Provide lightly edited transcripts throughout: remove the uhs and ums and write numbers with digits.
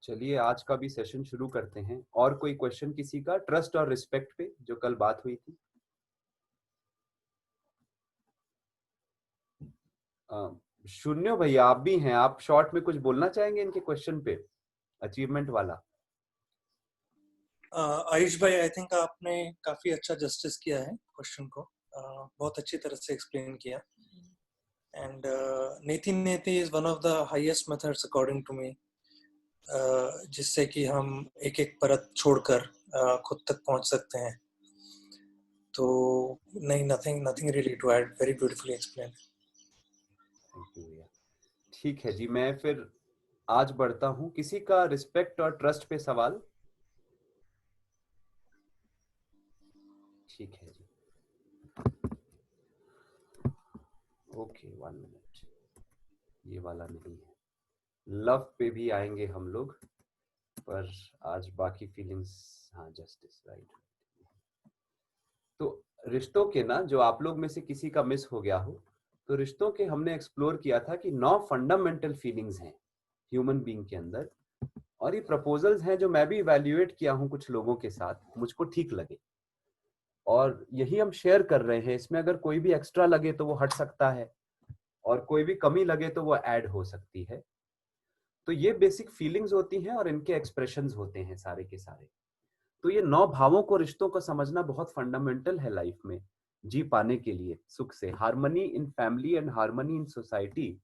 चलिए आज का भी सेशन शुरू करते हैं। और कोई क्वेश्चन किसी का ट्रस्ट और रिस्पेक्ट पे, जो कल बात हुई थी? शून्य भैया, आप भी हैं, आप शॉर्ट में कुछ बोलना चाहेंगे इनके क्वेश्चन पे, अचीवमेंट वाला? आयुष भाई, आई थिंक आपने काफी अच्छा जस्टिस किया है क्वेश्चन को। बहुत अच्छी तरह से एक्सप्लेन किया। एंड नीति नीति is one of the highest methods according to me, जिससे कि हम एक एक परत छोड़कर खुद तक पहुंच सकते हैं। तो नहीं, nothing nothing really to add, very beautifully explain. Thank you भैया। ठीक है जी, मैं फिर आज बढ़ता हूँ। किसी का रिस्पेक्ट और ट्रस्ट पे सवाल? ठीक है जी, ओके, 1 मिनट। ये वाला नहीं है, लव पे भी आएंगे हम लोग, पर आज बाकी फीलिंग्स। हाँ, जस्टिस, राइट। तो रिश्तों के ना, जो आप लोग में से किसी का मिस हो गया हो, तो रिश्तों के हमने एक्सप्लोर किया था कि 9 फंडामेंटल फीलिंग्स हैं ह्यूमन बीइंग के अंदर। और ये प्रपोजल्स हैं जो मैं भी इवैल्यूएट किया हूं कुछ लोगों के साथ, मुझको ठीक लगे, और यही हम शेयर कर रहे हैं। इसमें अगर कोई भी एक्स्ट्रा लगे तो वो हट सकता है, और कोई भी कमी लगे तो वो ऐड हो सकती है। तो ये बेसिक फीलिंग्स होती हैं और इनके एक्सप्रेशंस होते हैं सारे के सारे। तो ये 9 भावों को, रिश्तों को समझना बहुत फंडामेंटल है लाइफ में जी पाने के लिए सुख से। Harmony in family and harmony in society,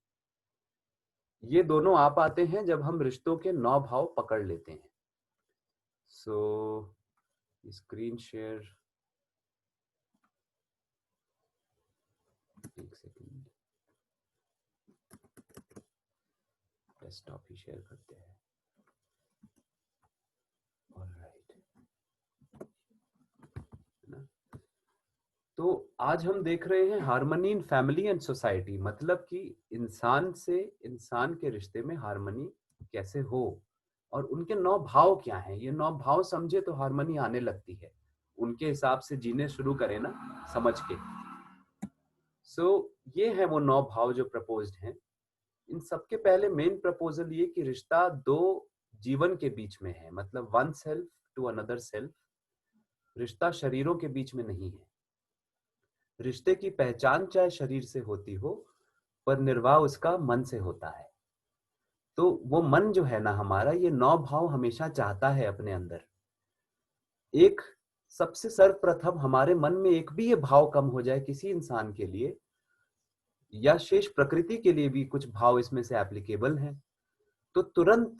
ये दोनों आ पाते हैं जब हम रिश्तों के 9 भाव पकड़ लेते हैं। सो स्क्रीन शेयर, एक सेकंड, डेस्कटॉप ही शेयर करते हैं। ऑलराइट, ना? तो आज हम देख रहे हैं harmony in family and society, मतलब कि इंसान से इंसान के रिश्ते में हार्मनी कैसे हो, और उनके 9 भाव क्या हैं। ये 9 भाव समझे तो हार्मनी आने लगती है, उनके हिसाब से जीने शुरू करें ना, समझ के। सो ये है वो 9 भाव जो प्रपोज्ड हैं। इन सबके पहले मेन प्रपोजल ये कि रिश्ता 2 जीवन के बीच में है, मतलब one self to another self. रिश्ता शरीरों के बीच में नहीं है। रिश्ते की पहचान चाहे शरीर से होती हो, पर निर्वाह उसका मन से होता है। तो वो मन जो है ना हमारा, ये 9 भाव हमेशा चाहता है अपने अंदर। एक सबसे सर्वप्रथम हमारे मन में एक भी ये भाव कम हो जाए किसी इंसान के लिए, या शेष प्रकृति के लिए भी कुछ भाव इसमें से एप्लीकेबल हैं, तो तुरंत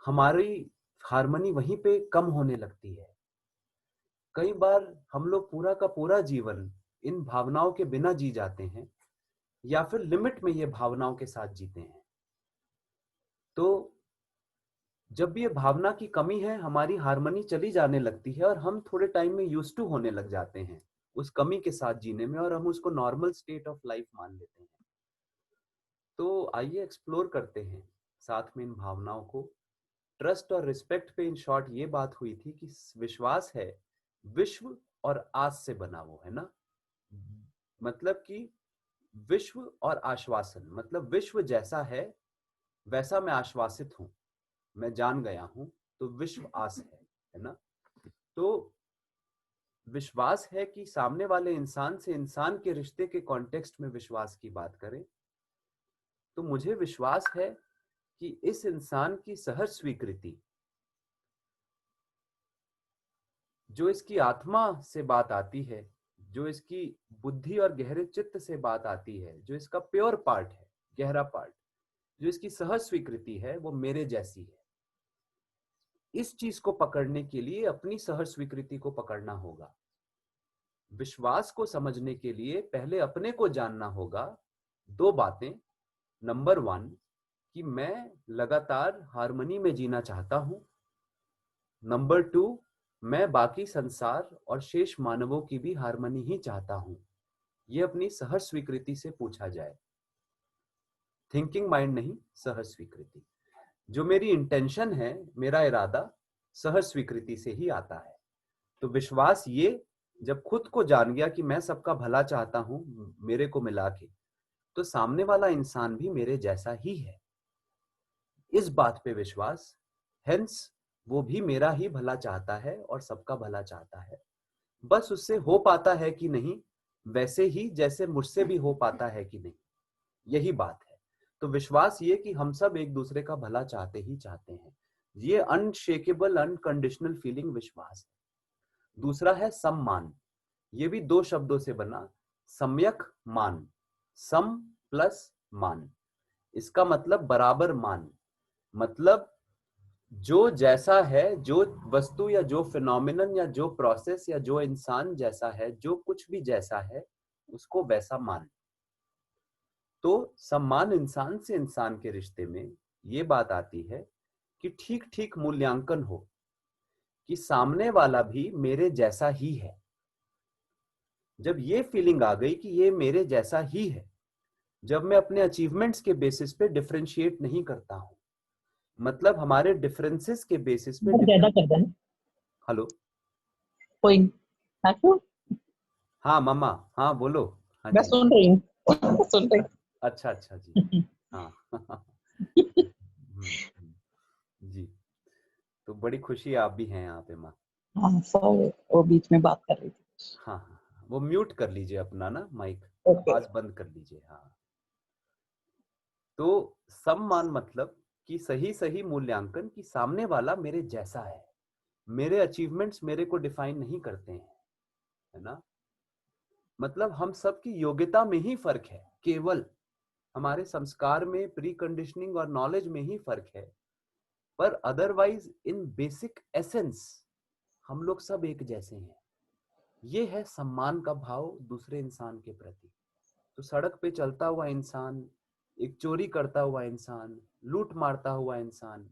हमारी हार्मनी वहीं पे कम होने लगती है। कई बार हम लोग पूरा का पूरा जीवन इन भावनाओं के बिना जी जाते हैं, या फिर लिमिट में ये भावनाओं के साथ जीते हैं। तो जब भी ये भावना की कमी है, हमारी हार्मनी चली जाने लगती है, और हम थोड़े टाइम में यूज्ड टू होने लग जाते हैं उस कमी के साथ जीने में, और हम उसको नॉर्मल स्टेट ऑफ लाइफ मान लेते हैं। तो आइए एक्सप्लोर करते हैं साथ में इन भावनाओं को। ट्रस्ट और रिस्पेक्ट पे इन शॉर्ट ये बात हुई थी कि विश्वास है विश्व और आस से बना, वो है ना, मतलब कि विश्व और आश्वासन, मतलब विश्व जैसा है वैसा मैं आश्वासित हूं, मैं जान गया हूं, तो विश्व आस है ना। तो विश्वास है कि सामने वाले इंसान से इंसान के रिश्ते के कॉन्टेक्स्ट में विश्वास की बात करें, तो मुझे विश्वास है कि इस इंसान की सहज स्वीकृति, जो इसकी आत्मा से बात आती है, जो इसकी बुद्धि और गहरे चित्त से बात आती है, जो इसका प्योर पार्ट है, गहरा पार्ट, जो इसकी सहज स्वीकृति है, वो मेरे जैसी है। इस चीज को पकड़ने के लिए अपनी सहज स्वीकृति को पकड़ना होगा। विश्वास को समझने के लिए पहले अपने को जानना होगा। 2 बातें, नंबर 1 कि मैं लगातार हार्मनी में जीना चाहता हूं, नंबर 2 मैं बाकी संसार और शेष मानवों की भी हार्मनी ही चाहता हूं। ये अपनी सहज स्वीकृति से पूछा जाए, थिंकिंग माइंड नहीं, सहज स्वीकृति। जो मेरी इंटेंशन है, मेरा इरादा सहज स्वीकृति से ही आता है। तो विश्वास ये, जब खुद को जान गया कि मैं सबका भला चाहता हूं मेरे को मिला के, तो सामने वाला इंसान भी मेरे जैसा ही है, इस बात पे विश्वास हेंस वो भी मेरा ही भला चाहता है और सबका भला चाहता है। बस उससे हो पाता है कि नहीं वैसे ही जैसे मुझसे भी हो पाता है कि नहीं, यही बात है। तो विश्वास ये कि हम सब एक दूसरे का भला चाहते ही चाहते हैं, ये अनशेकेबल अनकंडीशनल फीलिंग विश्वास है। दूसरा है सम्मान। ये भी दो शब्दों से बना, सम्यक मान, सम प्लस मान। इसका मतलब बराबर मान, मतलब जो जैसा है, जो वस्तु या जो फिनोमिनन या जो प्रोसेस या जो इंसान जैसा है, जो कुछ भी जैसा है उसको वैसा मान। तो सम्मान इंसान से इंसान के रिश्ते में ये बात आती है कि ठीक ठीक मूल्यांकन हो कि सामने वाला भी मेरे जैसा ही है। जब ये फीलिंग आ गई कि ये मेरे जैसा ही है, जब मैं अपने अचीवमेंट्स के बेसिस पे डिफरेंशिएट नहीं करता हूं, मतलब हमारे डिफरेंसेस के बेसिस पे ज्यादा कर देना। हेलो, कोई हाँ मम्मा, हाँ बोलो। हाँ मैं जी, सुन रही हूँ सुन रही अच्छा अच्छा जी, हूँ। हाँ जी, तो बड़ी खुशी आप भी हैं यहाँ पे माँ। हाँ सॉरी, वो बीच में बात कर रही थी। हाँ हाँ, वो म्यूट कर लीजिए अपना ना माइक, ओके। आवाज बंद कर लीजिए। हाँ, तो सम्मान मतलब कि सही सही मूल्यांकन कि सामने वाला मेरे जैसा है, मेरे अचीवमेंट्स मेरे को डिफाइन नहीं करते हैं, है ना। मतलब हम सब की योग्यता में ही फर्क है, केवल हमारे संस्कार में, प्री कंडीशनिंग और नॉलेज में ही फर्क है, पर अदरवाइज इन बेसिक एसेंस हम लोग सब एक जैसे हैं। ये है सम्मान का भाव दूसरे इंसान के प्रति। तो सड़क पे चलता हुआ इंसान, एक चोरी करता हुआ इंसान, लूट मारता हुआ इंसान,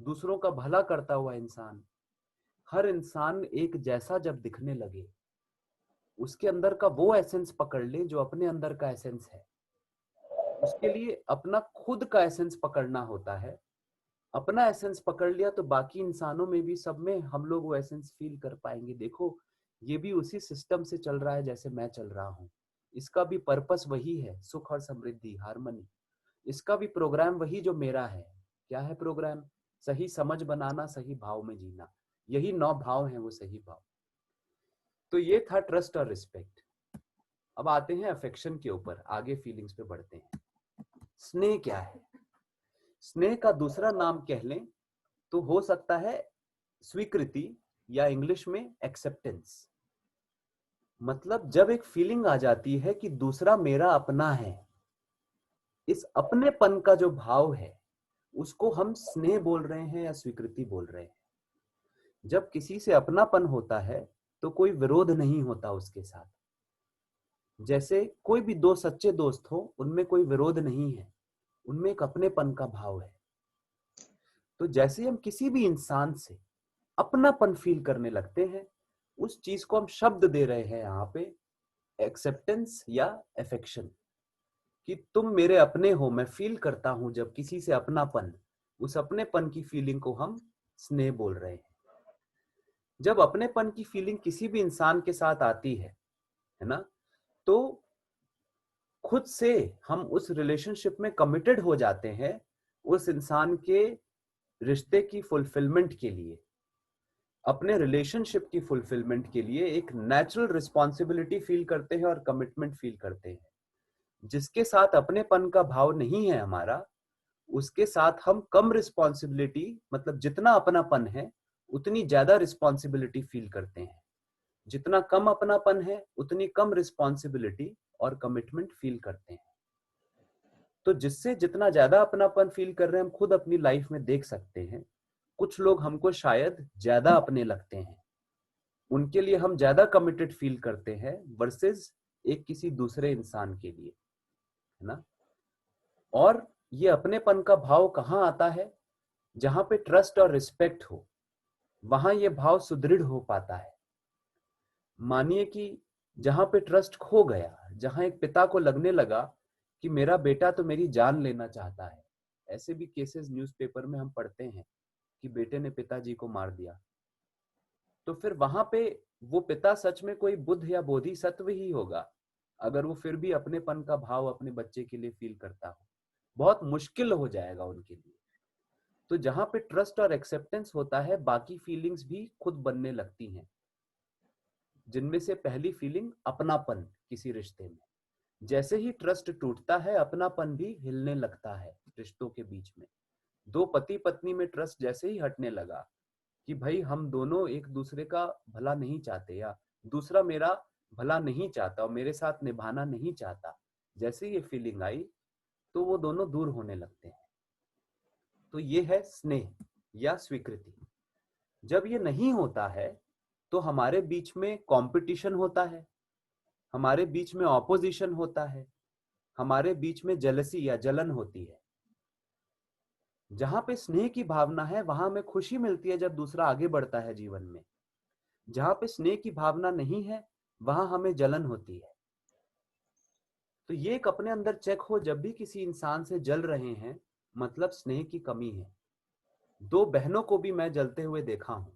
दूसरों का भला करता हुआ इंसान, हर इंसान एक जैसा जब दिखने लगे, उसके अंदर का वो एसेंस पकड़ ले जो अपने अंदर का एसेंस है। उसके लिए अपना खुद का एसेंस पकड़ना होता है। अपना एसेंस पकड़ लिया तो बाकी इंसानों में भी, सब में हम लोग वो एसेंस फील कर पाएंगे। देखो, ये भी उसी सिस्टम से चल रहा है जैसे मैं चल रहा हूँ। इसका भी पर्पस वही है, सुख और समृद्धि, हार्मनी। इसका भी प्रोग्राम वही जो मेरा है। क्या है प्रोग्राम? सही समझ बनाना, सही भाव में जीना। यही 9 भाव हैं, वो सही भाव। तो ये था ट्रस्ट और रिस्पेक्ट। अब आते हैं अफेक्शन के ऊपर, आगे फीलिंग्स पे बढ़ते हैं। स्नेह क्या है? स्नेह का दूसरा नाम कह लें तो हो सकता है स्वीकृति, या इंग्लिश में एक्सेप्टेंस। मतलब जब एक फीलिंग आ जाती है कि दूसरा मेरा अपना है, इस अपनेपन का जो भाव है उसको हम स्नेह बोल रहे हैं या स्वीकृति बोल रहे हैं। जब किसी से अपनापन होता है तो कोई विरोध नहीं होता उसके साथ। जैसे कोई भी दो सच्चे दोस्त हो, उनमें कोई विरोध नहीं है, उनमें एक अपनेपन का भाव है। तो जैसे हम किसी भी इंसान से अपनापन फील करने लगते हैं, उस चीज को हम शब्द दे रहे हैं यहाँ पे, एक्सेप्टेंस या अफेक्शन, कि तुम मेरे अपने हो। मैं फील करता हूं जब किसी से अपनापन, उस अपनेपन की फीलिंग को हम स्नेह बोल रहे हैं। जब अपनेपन की फीलिंग किसी भी इंसान के साथ आती है ना, तो खुद से हम उस रिलेशनशिप में कमिटेड हो जाते हैं, उस इंसान के रिश्ते की फुलफिलमेंट के लिए, अपने रिलेशनशिप की फुलफिलमेंट के लिए एक नेचुरल रिस्पॉन्सिबिलिटी फील करते हैं और कमिटमेंट फील करते हैं। जिसके साथ अपनेपन का भाव नहीं है हमारा, उसके साथ हम कम रिस्पॉन्सिबिलिटी, मतलब जितना अपनापन है उतनी ज्यादा रिस्पॉन्सिबिलिटी फील करते हैं। जितना कम अपनापन है उतनी कम रिस्पॉन्सिबिलिटी और कमिटमेंट फील करते हैं। तो जिससे जितना ज्यादा अपनापन फील कर रहे हैं, हम खुद अपनी लाइफ में देख सकते हैं। कुछ लोग हमको शायद ज्यादा अपने लगते हैं, उनके लिए हम ज्यादा कमिटेड फील करते हैं वर्सेस एक किसी दूसरे इंसान के लिए, है ना। और ये अपनेपन का भाव कहाँ आता है? जहां पे ट्रस्ट और रिस्पेक्ट हो, वहां ये भाव सुदृढ़ हो पाता है। मानिए कि जहां पे ट्रस्ट खो गया, जहां एक पिता को लगने लगा कि मेरा बेटा तो मेरी जान लेना चाहता है, ऐसे भी केसेस न्यूज़पेपर में हम पढ़ते हैं कि बेटे ने पिताजी को मार दिया, तो फिर वहां पे वो पिता सच में कोई बुद्ध या बोधिसत्व ही होगा अगर वो फिर भी अपनेपन का भाव अपने बच्चे के लिए फील करता हो। बहुत मुश्किल हो जाएगा उनके लिए। तो जहां पे ट्रस्ट और एक्सेप्टेंस होता है, बाकी फीलिंग्स भी खुद बनने लगती हैं, जिनमें से पहली फीलिंग अपनापन किसी रिश्ते में। जैसे ही ट्रस्ट टूटता है, अपनापन भी हिलने लगता है रिश्तों के बीच में। दो पति पत्नी में ट्रस्ट जैसे ही हटने लगा कि भाई हम दोनों एक दूसरे का भला नहीं चाहते, या दूसरा मेरा भला नहीं चाहता और मेरे साथ निभाना नहीं चाहता, जैसे ये फीलिंग आई तो वो दोनों दूर होने लगते हैं। तो ये है स्नेह या स्वीकृति। जब ये नहीं होता है तो हमारे बीच में कंपटीशन होता है, हमारे बीच में ऑपोजिशन होता है, हमारे बीच में जेलसी या जलन होती है। जहां पे स्नेह की भावना है वहां हमें खुशी मिलती है जब दूसरा आगे बढ़ता है जीवन में। जहां पे स्नेह की भावना नहीं है वहां हमें जलन होती है। तो ये एक अपने अंदर चेक हो, जब भी किसी इंसान से जल रहे हैं मतलब स्नेह की कमी है। दो बहनों को भी मैं जलते हुए देखा हूं,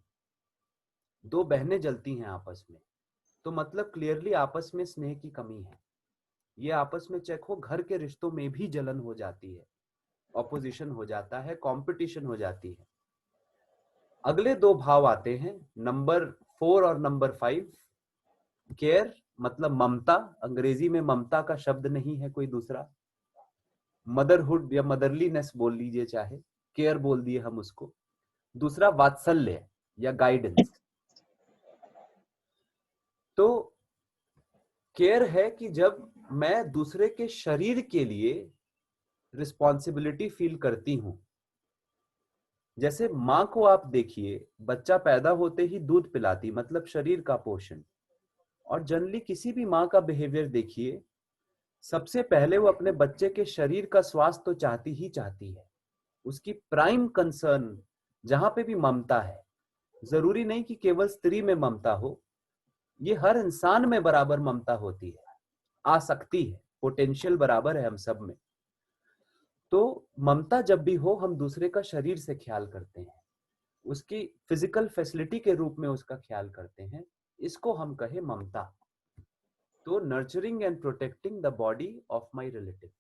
दो बहनें जलती हैं आपस में, तो मतलब क्लियरली आपस में स्नेह की कमी है। ये आपस में चेक हो। घर के रिश्तों में भी जलन हो जाती है, ऑपोजिशन हो जाता है, कंपटीशन हो जाती है। अगले दो भाव आते हैं, नंबर 4 और नंबर 5। केयर मतलब ममता, अंग्रेजी में ममता का शब्द नहीं है कोई दूसरा, मदरहुड या मदरलीनेस बोल लीजिए, चाहे केयर बोल दिए हम उसको। दूसरा वात्सल्य या गाइडेंस। तो केयर है कि जब मैं दूसरे के शरीर के लिए रिस्पॉन्सिबिलिटी फील करती हूं। जैसे माँ को आप देखिए, बच्चा पैदा होते ही दूध पिलाती, मतलब शरीर का पोषण। और जनरली किसी भी माँ का बिहेवियर देखिए, सबसे पहले वो अपने बच्चे के शरीर का स्वास्थ्य तो चाहती ही चाहती है। उसकी प्राइम कंसर्न जहां पे भी ममता है, जरूरी नहीं कि केवल स्त्री में ममता हो, ये हर इंसान में बराबर ममता होती है, आ सकती है, पोटेंशियल बराबर है हम सब में। तो ममता जब भी हो, हम दूसरे का शरीर से ख्याल करते हैं, उसकी फिजिकल फैसिलिटी के रूप में उसका ख्याल करते हैं, इसको हम कहे ममता। तो nurturing and protecting the body of my relative.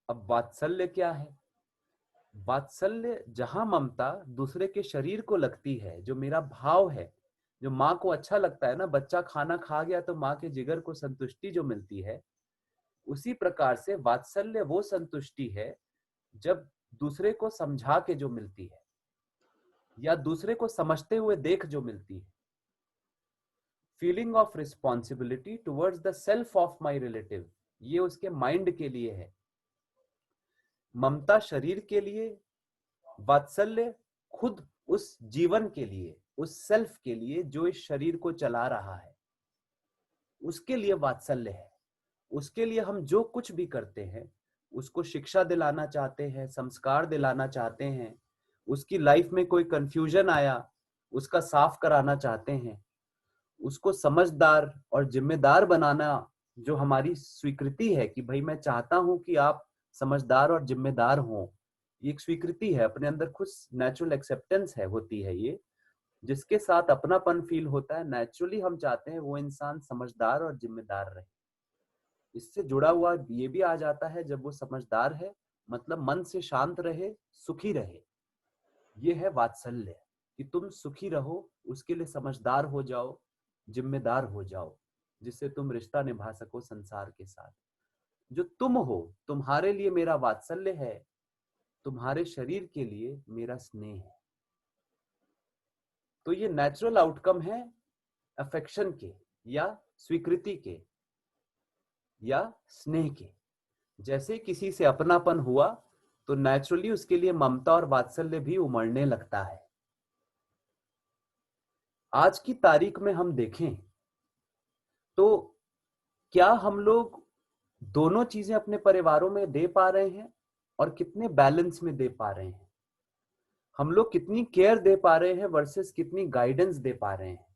अब वात्सल्य क्या है? वात्सल्य जहां ममता दूसरे के शरीर को लगती है, जो मेरा भाव है, जो माँ को अच्छा लगता है ना, बच्चा खाना खा गया तो माँ के जिगर को संतुष्टि जो मिलती है, उसी प्रकार से वात्सल्य वो संतुष्टि है जब दूसरे को समझा के जो मिलती है, या दूसरे को समझते हुए देख जो मिलती है। Feeling of responsibility towards the self of my relative, ये उसके माइंड के लिए है। ममता शरीर के लिए, वात्सल्य खुद उस जीवन के लिए, उस सेल्फ के लिए जो इस शरीर को चला रहा है, उसके लिए वात्सल्य है। उसके लिए हम जो कुछ भी करते हैं, उसको शिक्षा दिलाना चाहते हैं, संस्कार दिलाना चाहते हैं, उसकी लाइफ में कोई कंफ्यूजन आया उसका साफ कराना चाहते हैं, उसको समझदार और जिम्मेदार बनाना, जो हमारी स्वीकृति है कि भाई मैं चाहता हूं कि आप समझदार और जिम्मेदार हों, ये एक स्वीकृति है अपने अंदर, खुद नेचुरल एक्सेप्टेंस है, होती है ये, जिसके साथ अपनापन फील होता है। नेचुरली हम चाहते हैं वो इंसान समझदार और जिम्मेदार रहे। इससे जुड़ा हुआ ये भी आ जाता है, जब वो समझदार है मतलब मन से शांत रहे, सुखी रहे। ये है वात्सल्य, कि तुम सुखी रहो, उसके लिए समझदार हो जाओ, जिम्मेदार हो जाओ, जिससे तुम रिश्ता निभा सको संसार के साथ। जो तुम हो, तुम्हारे लिए मेरा वात्सल्य है, तुम्हारे शरीर के लिए मेरा स्नेह है। तो ये नेचुरल आउटकम है अफेक्शन के, या स्वीकृति के, या स्नेह के। जैसे किसी से अपनापन हुआ तो नेचुरली उसके लिए ममता और वात्सल्य भी उमड़ने लगता है। आज की तारीख में हम देखें तो क्या हम लोग दोनों चीजें अपने परिवारों में दे पा रहे हैं, और कितने बैलेंस में दे पा रहे हैं? हम लोग कितनी केयर दे पा रहे हैं वर्सेस कितनी गाइडेंस दे पा रहे हैं?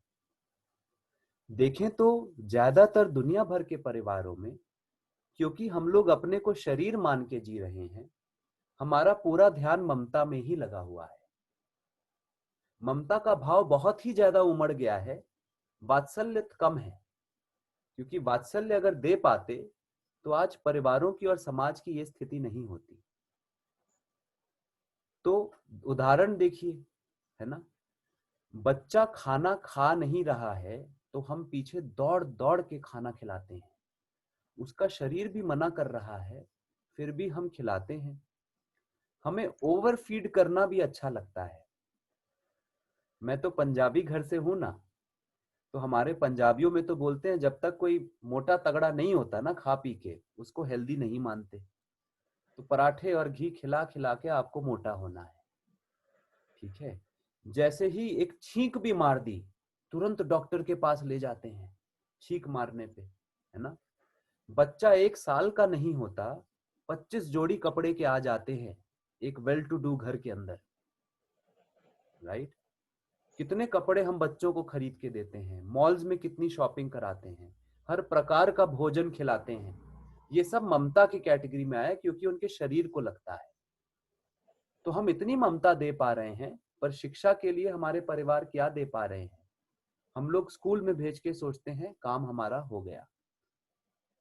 देखें तो ज्यादातर दुनिया भर के परिवारों में, क्योंकि हम लोग अपने को शरीर मान के जी रहे हैं, हमारा पूरा ध्यान ममता में ही लगा हुआ है। ममता का भाव बहुत ही ज्यादा उमड़ गया है, वात्सल्य कम है। क्योंकि वात्सल्य अगर दे पाते तो आज परिवारों की और समाज की ये स्थिति नहीं होती। तो उदाहरण देखिए, है ना, बच्चा खाना खा नहीं रहा है तो हम पीछे दौड़ दौड़ के खाना खिलाते हैं, उसका शरीर भी मना कर रहा है फिर भी हम खिलाते हैं। हमें ओवर फीड करना भी अच्छा लगता है। मैं तो पंजाबी घर से हूं ना, तो हमारे पंजाबियों में तो बोलते हैं जब तक कोई मोटा तगड़ा नहीं होता ना खा पी के, उसको हेल्दी नहीं मानते। तो पराठे और घी खिला खिला के आपको मोटा होना है, ठीक है। जैसे ही एक छींक भी मार दी तुरंत डॉक्टर के पास ले जाते हैं छींक मारने पे, है ना। बच्चा 1 साल का नहीं होता 25 जोड़ी कपड़े के आ जाते हैं एक वेल टू डू घर के अंदर, राइट। कितने कपड़े हम बच्चों को खरीद के देते हैं, मॉल्स में कितनी शॉपिंग कराते हैं, हर प्रकार का भोजन खिलाते हैं। ये सब ममता की कैटेगरी में आया क्योंकि उनके शरीर को लगता है। तो हम इतनी ममता दे पा रहे हैं, पर शिक्षा के लिए हमारे परिवार क्या दे पा रहे हैं? हम लोग स्कूल में भेज के सोचते हैं काम हमारा हो गया।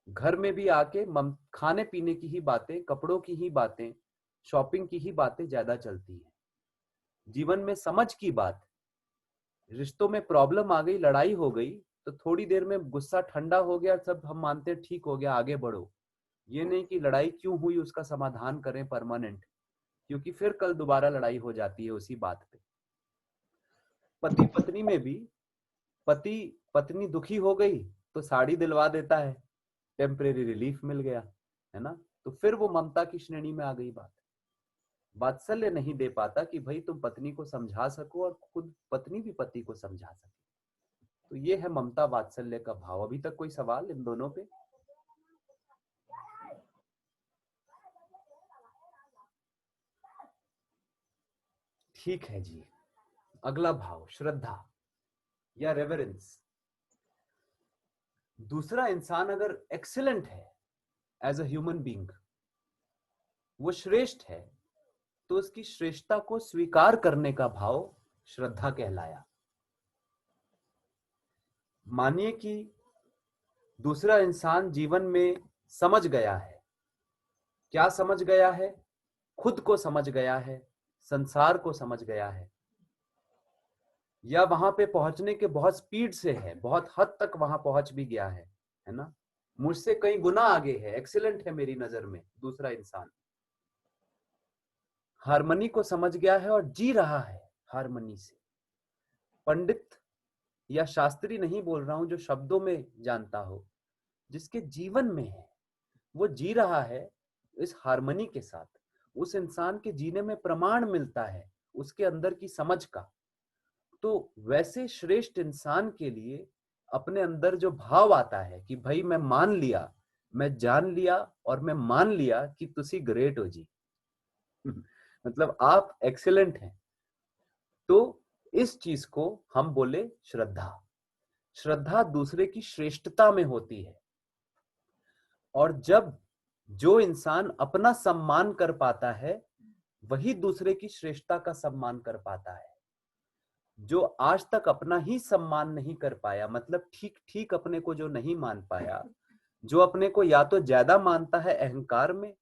घर में भी आके खाने पीने की ही बातें, कपड़ों की ही बातें, शॉपिंग की ही बातें ज्यादा चलती हैं। जीवन में समझ की बात, रिश्तों में प्रॉब्लम आ गई, लड़ाई हो गई, तो थोड़ी देर में गुस्सा ठंडा हो गया, सब हम मानते हैं ठीक हो गया, आगे बढ़ो। ये नहीं कि लड़ाई क्यों हुई उसका समाधान करें परमानेंट, क्योंकि फिर कल दोबारा लड़ाई हो जाती है उसी बात पे। पति पत्नी में भी पति पत्नी दुखी हो गई तो साड़ी दिलवा देता है, टेम्परेरी रिलीफ मिल गया, है ना। तो फिर वो ममता की श्रेणी में आ गई बात। वात्सल्य नहीं दे पाता कि भाई तुम पत्नी को समझा सको और खुद पत्नी भी पति को समझा सके। तो ये है ममता वात्सल्य का भाव। अभी तक कोई सवाल इन दोनों पे? ठीक है जी। अगला भाव श्रद्धा या रेवरेंस। दूसरा इंसान अगर एक्सीलेंट है एज अ ह्यूमन बीइंग, वो श्रेष्ठ है, तो उसकी श्रेष्ठता को स्वीकार करने का भाव श्रद्धा कहलाया। मानिए कि दूसरा इंसान जीवन में समझ गया है। क्या समझ गया है? खुद को समझ गया है, संसार को समझ गया है, या वहां पे पहुंचने के बहुत स्पीड से है, बहुत हद तक वहां पहुंच भी गया है ना। मुझसे कई गुना आगे है, एक्सीलेंट है मेरी नजर में दूसरा इंसान। हार्मनी को समझ गया है और जी रहा है हार्मनी से। पंडित या शास्त्री नहीं बोल रहा हूं, जो शब्दों में जानता हो, जिसके जीवन में है, वो जी रहा है इस हार्मनी के साथ। उस इंसान के जीने में प्रमाण मिलता है उसके अंदर की समझ का। तो वैसे श्रेष्ठ इंसान के लिए अपने अंदर जो भाव आता है कि भाई मैं मान लिया, मैं जान लिया और मैं मान लिया कि तुसी ग्रेट हो जी मतलब आप एक्सीलेंट हैं, तो इस चीज को हम बोले श्रद्धा। श्रद्धा दूसरे की श्रेष्ठता में होती है। और जब जो इंसान अपना सम्मान कर पाता है, वही दूसरे की श्रेष्ठता का सम्मान कर पाता है। जो आज तक अपना ही सम्मान नहीं कर पाया, मतलब ठीक ठीक अपने को जो नहीं मान पाया, जो अपने को या तो ज्यादा मानता है अहंकार में,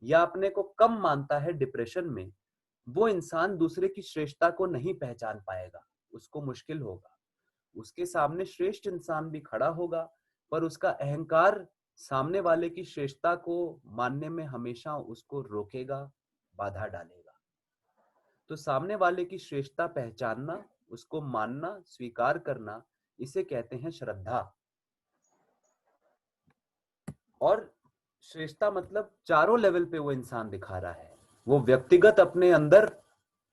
या अपने को कम मानता है डिप्रेशन में, वो इंसान दूसरे की श्रेष्ठता को नहीं पहचान पाएगा। उसको मुश्किल होगा। उसके सामने श्रेष्ठ इंसान भी खड़ा होगा, पर उसका अहंकार सामने वाले की श्रेष्ठता को मानने में हमेशा उसको रोकेगा, बाधा डालेगा। तो सामने वाले की श्रेष्ठता पहचानना, उसको मानना, स्वीकार करना, इसे कहते हैं श्रद्धा। और श्रेष्ठता मतलब चारों लेवल पे वो इंसान दिखा रहा है। वो व्यक्तिगत अपने अंदर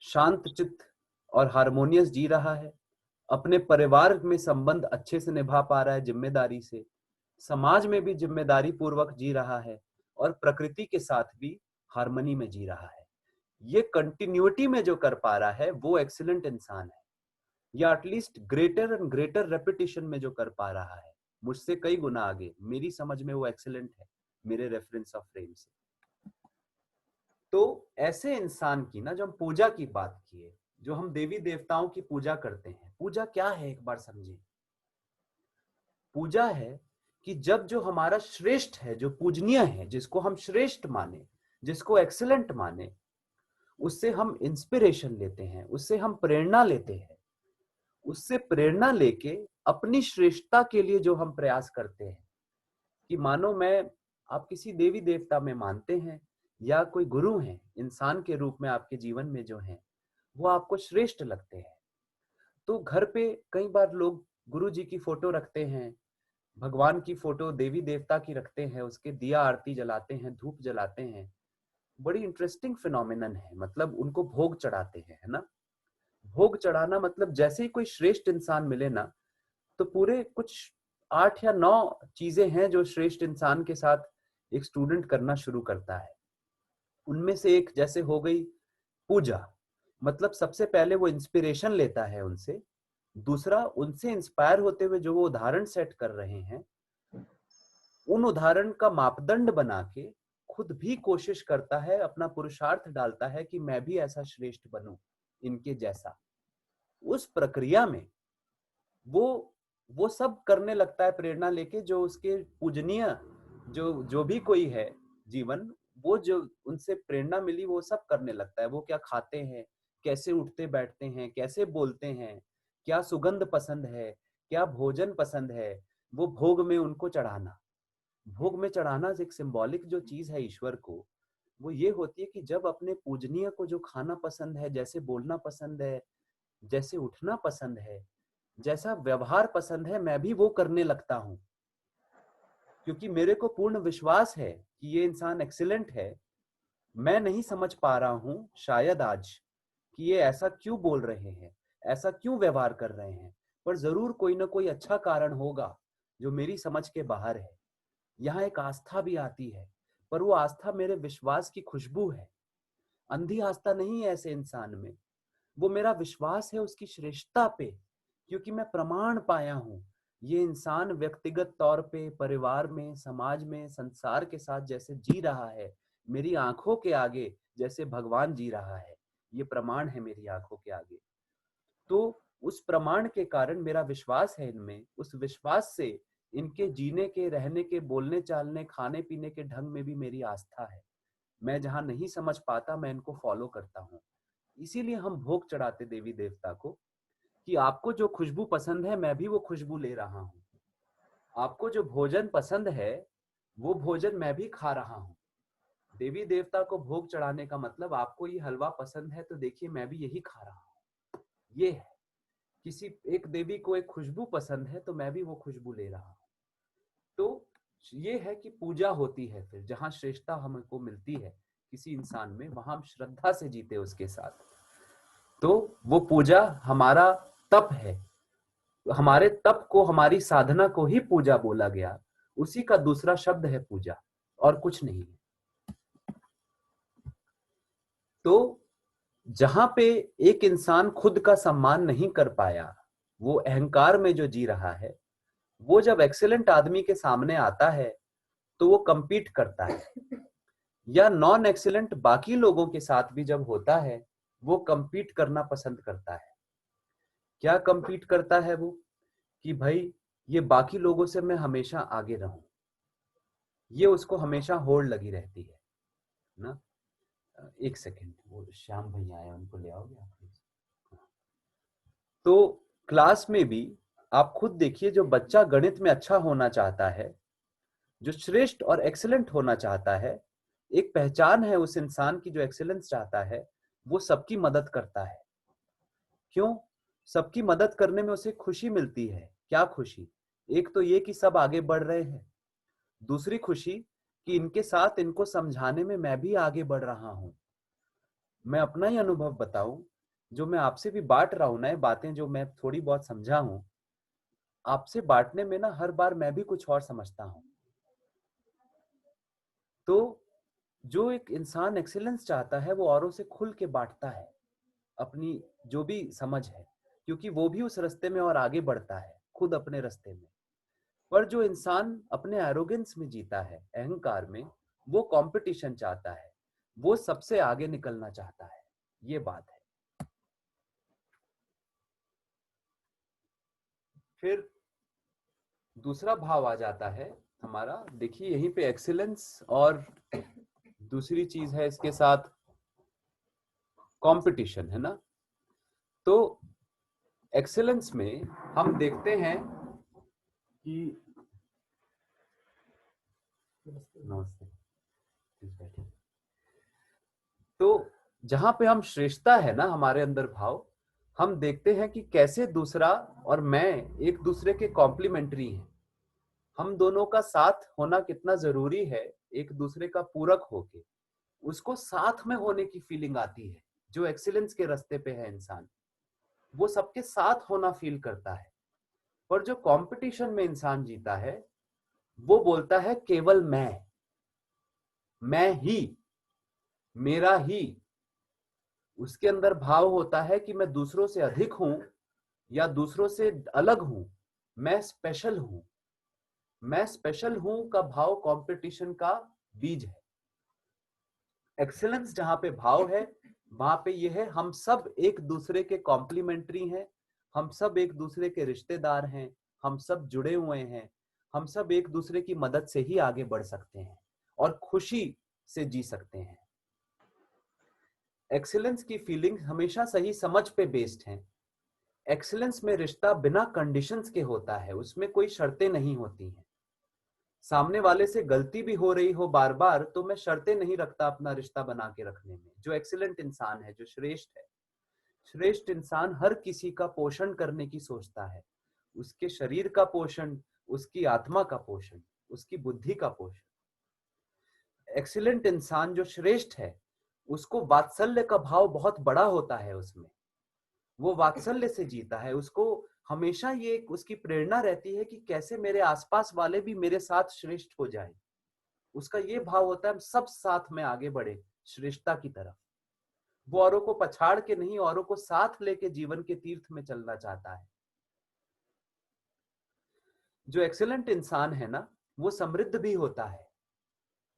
शांत चित्त और हार्मोनियस जी रहा है, अपने परिवार में संबंध अच्छे से निभा पा रहा है जिम्मेदारी से, समाज में भी जिम्मेदारी पूर्वक जी रहा है, और प्रकृति के साथ भी हार्मनी में जी रहा है। ये कंटिन्यूटी में जो कर पा रहा है वो एक्सीलेंट इंसान है। या at least greater and greater repetition में जो कर पा रहा है, मुझसे कई गुना आगे, मेरी समझ में वो एक्सीलेंट है मेरे रेफरेंस ऑफ फ्रेम से। तो ऐसे इंसान की ना, जो हम पूजा की बात किए, जो हम देवी देवताओं की पूजा करते हैं, पूजा क्या है एक बार समझिए। पूजा है कि जब जो हमारा श्रेष्ठ है, जो पूजनीय है, जिसको हम श्रेष्ठ माने, जिसको एक्सीलेंट माने, उससे हम इंस्पिरेशन लेते हैं, उससे हम प्रेरणा लेते हैं, उससे प्रेरणा लेके अपनी श्रेष्ठता के लिए जो हम प्रयास करते हैं कि मानो आप किसी देवी देवता में मानते हैं या कोई गुरु हैं इंसान के रूप में आपके जीवन में जो हैं, वो आपको श्रेष्ठ लगते हैं। तो घर पे कई बार लोग गुरु जी की फोटो रखते हैं, भगवान की फोटो देवी देवता की रखते हैं, उसके दिया आरती जलाते हैं, धूप जलाते हैं। बड़ी इंटरेस्टिंग फिनोमिनन है, मतलब उनको भोग चढ़ाते हैं, है ना। भोग चढ़ाना मतलब जैसे ही कोई श्रेष्ठ इंसान मिले ना, तो पूरे कुछ 8 या 9 चीजें हैं जो श्रेष्ठ इंसान के साथ एक स्टूडेंट करना शुरू करता है। उनमें से एक जैसे हो गई पूजा, मतलब सबसे पहले वो इंस्पिरेशन लेता है उनसे। दूसरा, उनसे इंस्पायर होते हुए जो वो उदाहरण सेट कर रहे हैं, उन उदाहरण का मापदंड बना के खुद भी कोशिश करता है, अपना पुरुषार्थ डालता है कि मैं भी ऐसा श्रेष्ठ बनूं इनके जैसा। उस प्रक्रिया में वो सब करने लगता है प्रेरणा लेके, जो उसके पूजनीय जो भी कोई है जीवन, वो जो उनसे प्रेरणा मिली वो सब करने लगता है। वो क्या खाते हैं, कैसे उठते बैठते हैं, कैसे बोलते हैं, क्या सुगंध पसंद है, क्या भोजन पसंद है, वो भोग में उनको चढ़ाना। भोग में चढ़ाना एक सिंबॉलिक जो चीज है ईश्वर को, वो ये होती है कि जब अपने पूजनीय को जो खाना पसंद है, जैसे बोलना पसंद है, जैसे उठना पसंद है, जैसा व्यवहार पसंद है, मैं भी वो करने लगता हूं, क्योंकि मेरे को पूर्ण विश्वास है कि ये इंसान एक्सीलेंट है। मैं नहीं समझ पा रहा हूं शायद आज कि ये ऐसा क्यों बोल रहे हैं, ऐसा क्यों व्यवहार कर रहे हैं, पर जरूर कोई ना कोई अच्छा कारण होगा जो मेरी समझ के बाहर है। यहाँ एक आस्था भी आती है, पर वो आस्था मेरे विश्वास की खुशबू है। अंधी आस्था नहीं है ऐसे इंसान में, वो मेरा विश्वास है उसकी श्रेष्ठता पे, क्योंकि मैं प्रमाण पाया हूं ये इंसान व्यक्तिगत तौर पे, परिवार में, समाज में, संसार के साथ जैसे जी रहा है, मेरी आंखों के आगे जैसे भगवान जी रहा है। ये प्रमाण है मेरी आंखों के आगे। तो उस प्रमाण के कारण मेरा विश्वास है इनमें, उस विश्वास से इनके जीने के, रहने के, बोलने चालने, खाने पीने के ढंग में भी मेरी आस्था है। मैं जहां नहीं समझ पाता मैं इनको फॉलो करता हूँ। इसीलिए हम भोग चढ़ाते देवी देवता को कि आपको जो खुशबू पसंद है मैं भी वो खुशबू ले रहा हूँ, आपको जो भोजन पसंद है वो भोजन मैं भी खा रहा हूँ। देवी देवता को भोग चढ़ाने का मतलब, आपको ये हलवा पसंद है तो देखिए मैं भी यही खा रहा हूँ, ये है। किसी एक देवी को एक खुशबू पसंद है तो मैं भी वो खुशबू ले रहा हूँ। तो ये है कि पूजा होती है, फिर जहां श्रेष्ठता हमको मिलती है किसी इंसान में, वहां हम श्रद्धा से जीते उसके साथ। तो वो पूजा हमारा तप है, हमारे तप को, हमारी साधना को ही पूजा बोला गया। उसी का दूसरा शब्द है पूजा, और कुछ नहीं है। तो जहां पे एक इंसान खुद का सम्मान नहीं कर पाया, वो अहंकार में जो जी रहा है, वो जब एक्सीलेंट आदमी के सामने आता है तो वो compete करता है, या नॉन एक्सीलेंट बाकी लोगों के साथ भी जब होता है वो compete करना पसंद करता है। क्या compete करता है वो, कि भाई ये बाकी लोगों से मैं हमेशा आगे रहूं, ये उसको हमेशा होड़ लगी रहती है ना। एक सेकेंड, वो श्याम भैया आए, उनको ले आओगे आप प्लीज। तो क्लास में भी आप खुद देखिए, जो बच्चा गणित में अच्छा होना चाहता है, जो श्रेष्ठ और एक्सीलेंट होना चाहता है, एक पहचान है उस इंसान की जो एक्सीलेंस चाहता है, वो सबकी मदद करता है। क्यों? सबकी मदद करने में उसे खुशी मिलती है। क्या खुशी? एक तो ये कि सब आगे बढ़ रहे हैं, दूसरी खुशी कि इनके साथ इनको समझाने में मैं भी आगे बढ़ रहा हूं। मैं अपना ही अनुभव बताऊं, जो मैं आपसे भी बांट रहा हूं ना, ये बातें जो मैं थोड़ी बहुत समझा हूं, आपसे बांटने में ना हर बार मैं भी कुछ और समझता हूं। तो जो एक इंसान एक्सीलेंस चाहता है वो औरों से खुल के बांटता है अपनी जो भी समझ है, क्योंकि वो भी उस रास्ते में और आगे बढ़ता है खुद अपने रास्ते में। पर जो इंसान अपने एरोगेंस में जीता है, अहंकार में, वो कंपटीशन चाहता है, वो सबसे आगे निकलना चाहता है। ये बात है। फिर दूसरा भाव आ जाता है हमारा, देखिए यहीं पे एक्सीलेंस, और दूसरी चीज है इसके साथ कंपटीशन, है ना। तो एक्सेलेंस में हम देखते हैं कि नमस्ते, तो जहां पे हम श्रेष्ठता है ना हमारे अंदर भाव, हम देखते हैं कि कैसे दूसरा और मैं एक दूसरे के कॉम्प्लीमेंट्री हैं। हम दोनों का साथ होना कितना जरूरी है, एक दूसरे का पूरक होके उसको साथ में होने की फीलिंग आती है। जो एक्सीलेंस के रास्ते पे है इंसान, वो सबके साथ होना फील करता है। पर जो कंपटीशन में इंसान जीता है, वो बोलता है केवल मैं ही, मेरा ही। उसके अंदर भाव होता है कि मैं दूसरों से अधिक हूं या दूसरों से अलग हूं, मैं स्पेशल हूं। मैं स्पेशल हूं का भाव कंपटीशन का बीज है। एक्सेलेंस जहां पे भाव है, वहां पे ये है हम सब एक दूसरे के कॉम्प्लीमेंट्री हैं, हम सब एक दूसरे के रिश्तेदार हैं, हम सब जुड़े हुए हैं, हम सब एक दूसरे की मदद से ही आगे बढ़ सकते हैं और खुशी से जी सकते हैं। एक्सेलेंस की फीलिंग हमेशा सही समझ पे बेस्ड है। एक्सेलेंस में रिश्ता बिना कंडीशंस के होता है, उसमें कोई शर्तें नहीं होती हैं। सामने वाले से गलती भी हो रही हो बार बार, तो मैं शर्तें नहीं रखता अपना रिश्ता बना के रखने में। जो एक्सीलेंट इंसान है, जो श्रेष्ठ है, श्रेष्ठ इंसान हर किसी का पोषण करने की सोचता है। उसके शरीर का पोषण, उसकी आत्मा का पोषण, उसकी बुद्धि का पोषण। एक्सीलेंट इंसान जो श्रेष्ठ है, उसको वात्सल्य का भाव बहुत बड़ा होता है। उसमें वो वात्सल्य से जीता है। उसको हमेशा ये उसकी प्रेरणा रहती है कि कैसे मेरे आसपास वाले भी मेरे साथ श्रेष्ठ हो जाए। उसका ये भाव होता है हम सब साथ में आगे बढ़े श्रेष्ठता की तरफ। वो औरों को पछाड़ के नहीं, औरों को साथ लेके जीवन के तीर्थ में चलना चाहता है। जो एक्सेलेंट इंसान है ना, वो समृद्ध भी होता है।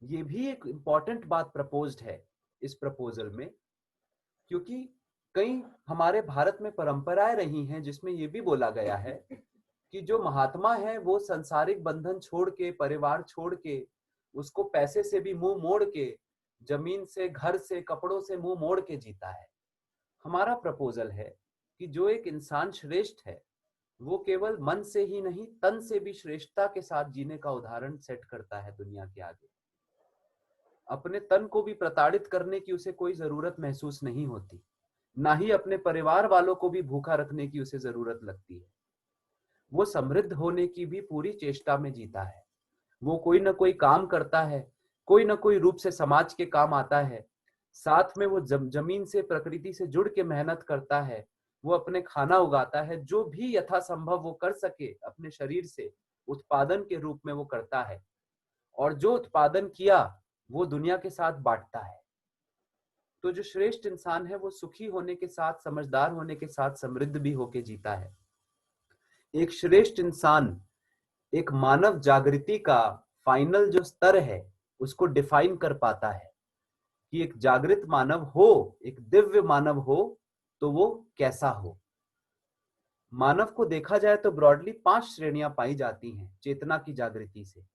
ये भी एक इंपॉर्टेंट बात प्रपोज्ड है इस प्रपोजल में, क्योंकि कई हमारे भारत में परंपराएं रही हैं जिसमें ये भी बोला गया है कि जो महात्मा है वो सांसारिक बंधन छोड़ के, परिवार छोड़ के, उसको पैसे से भी मुंह मोड़ के, जमीन से, घर से, कपड़ों से मुंह मोड़ के जीता है। हमारा प्रपोजल है कि जो एक इंसान श्रेष्ठ है, वो केवल मन से ही नहीं, तन से भी श्रेष्ठता के साथ जीने का उदाहरण सेट करता है दुनिया के आगे। अपने तन को भी प्रताड़ित करने की उसे कोई जरूरत महसूस नहीं होती, ना ही अपने परिवार वालों को भी भूखा रखने की उसे जरूरत लगती है। वो समृद्ध होने की भी पूरी चेष्टा में जीता है। वो कोई ना कोई काम करता है, कोई ना कोई रूप से समाज के काम आता है। साथ में वो जमीन से, प्रकृति से जुड़ के मेहनत करता है। वो अपने खाना उगाता है, जो भी यथासंभव वो कर सके अपने शरीर से उत्पादन के रूप में वो करता है, और जो उत्पादन किया वो दुनिया के साथ बांटता है। तो जो श्रेष्ठ इंसान है वो सुखी होने के साथ, समझदार होने के साथ समृद्ध भी होके जीता है। एक श्रेष्ठ इंसान एक मानव जागृति का फाइनल जो स्तर है उसको डिफाइन कर पाता है कि एक जागृत मानव हो, एक दिव्य मानव हो, तो वो कैसा हो। मानव को देखा जाए तो ब्रॉडली 5 श्रेणियां पाई जाती हैं चेतना की जागृति से।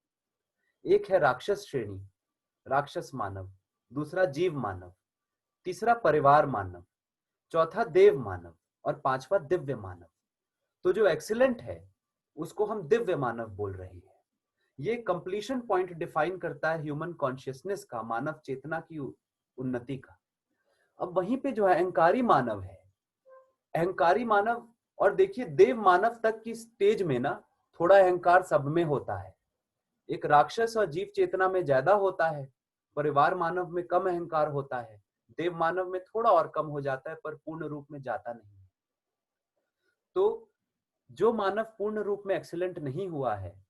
एक है राक्षस श्रेणी, राक्षस मानव। दूसरा जीव मानव। तीसरा परिवार मानव। चौथा देव मानव। और पांचवा दिव्य मानव। तो जो एक्सीलेंट है उसको हम दिव्य मानव बोल रहे हैं। ये कंप्लीशन पॉइंट डिफाइन करता है ह्यूमन कॉन्शियसनेस का, मानव चेतना की उन्नति का। अब वहीं पे जो अहंकारी मानव है, अहंकारी मानव, और देखिए देव मानव तक की स्टेज में ना थोड़ा अहंकार सब में होता है। एक राक्षस और जीव चेतना में ज्यादा होता है, परिवार मानव में कम अहंकार होता है, देव मानव में थोड़ा और कम हो जाता है, पर पूर्ण रूप में जाता नहीं है। तो जो मानव पूर्ण रूप में एक्सीलेंट नहीं हुआ है,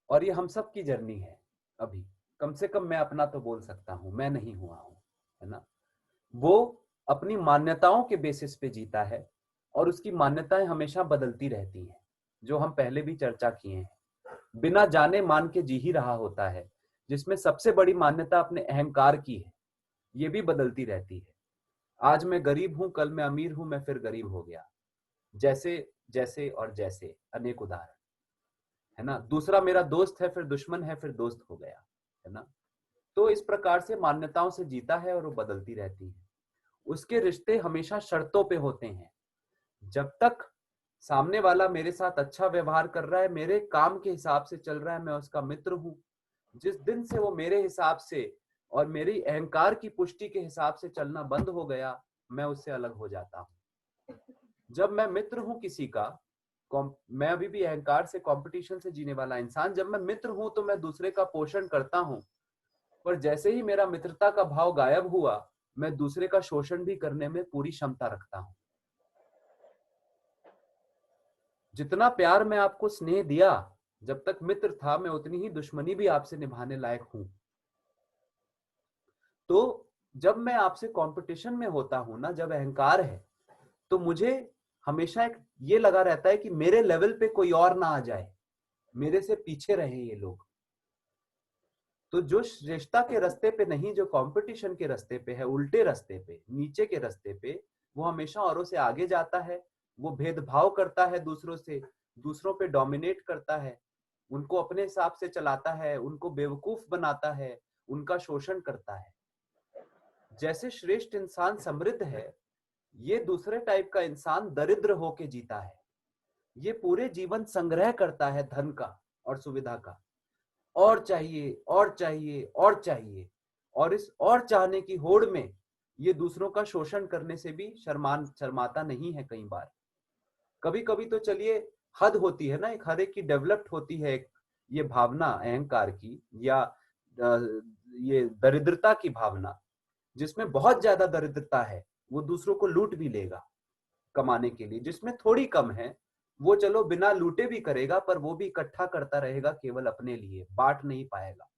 और ये हम सब की जर्नी है अभी, कम से कम मैं अपना तो बोल सकता हूं, मैं नहीं हुआ हूं, है ना। वो अपनी मान्यताओं के बेसिस पे जीता है, और उसकी मान्यताएं हमेशा बदलती रहती हैं, जो हम पहले भी चर्चा किए हैं। बिना जाने मान के जी ही रहा होता है, जिसमें सबसे बड़ी मान्यता अपने अहंकार की है। ये भी बदलती रहती है। आज मैं गरीब हूं, कल मैं अमीर हूं, मैं फिर गरीब हो गया, जैसे जैसे और जैसे, अनेक उदाहरण, है ना। दूसरा मेरा दोस्त है, फिर दुश्मन है, फिर दोस्त हो गया, है ना। तो इस प्रकार से मान्यताओं से जीता है और वो बदलती रहती है। उसके रिश्ते हमेशा शर्तों पे होते हैं। जब तक सामने वाला मेरे साथ अच्छा व्यवहार कर रहा है, मेरे काम के हिसाब से चल रहा है, मैं उसका मित्र हूं। जिस दिन से वो मेरे हिसाब से और मेरी अहंकार की पुष्टि के हिसाब से चलना बंद हो गया, मैं उससे अलग हो जाता हूं। जब मैं मित्र हूं किसी का, मैं अभी भी अहंकार से, कंपटीशन से जीने वाला इंसान, जब मैं मित्र हूं तो मैं दूसरे का पोषण करता हूं, पर जैसे ही मेरा मित्रता का भाव गायब हुआ, मैं दूसरे का शोषण भी करने में पूरी क्षमता रखता हूं। जितना प्यार मैं आपको स्नेह दिया जब तक मित्र था, मैं उतनी ही दुश्मनी भी आपसे निभाने लायक हूं। तो जब मैं आपसे कंपटीशन में होता हूं ना, जब अहंकार है, तो मुझे हमेशा एक ये लगा रहता है कि मेरे लेवल पे कोई और ना आ जाए, मेरे से पीछे रहे ये लोग। तो जो श्रेष्ठता के रास्ते पे नहीं, जो कंपटीशन के रास्ते पे है, उल्टे रास्ते पे, नीचे के रास्ते पे, वो हमेशा औरों से आगे जाता है। वो भेदभाव करता है दूसरों से, दूसरों पे डोमिनेट करता है, उनको अपने हिसाब से चलाता है, उनको बेवकूफ बनाता है, उनका शोषण करता है। जैसे श्रेष्ठ इंसान समृद्ध है, ये दूसरे टाइप का इंसान दरिद्र होके जीता है। ये पूरे जीवन संग्रह करता है धन का और सुविधा का, और चाहिए और चाहिए और चाहिए, और इस और चाहने की होड़ में ये दूसरों का शोषण करने से भी शर्माता नहीं है। कई बार, कभी कभी तो चलिए हद होती है ना, एक हर एक की डेवलप्ड होती है एक ये भावना अहंकार की, या ये दरिद्रता की भावना, जिसमें बहुत ज्यादा दरिद्रता है, वो दूसरों को लूट भी लेगा कमाने के लिए। जिसमें थोड़ी कम है, वो चलो बिना लूटे भी करेगा, पर वो भी इकट्ठा करता रहेगा केवल अपने लिए, बांट नहीं पाएगा।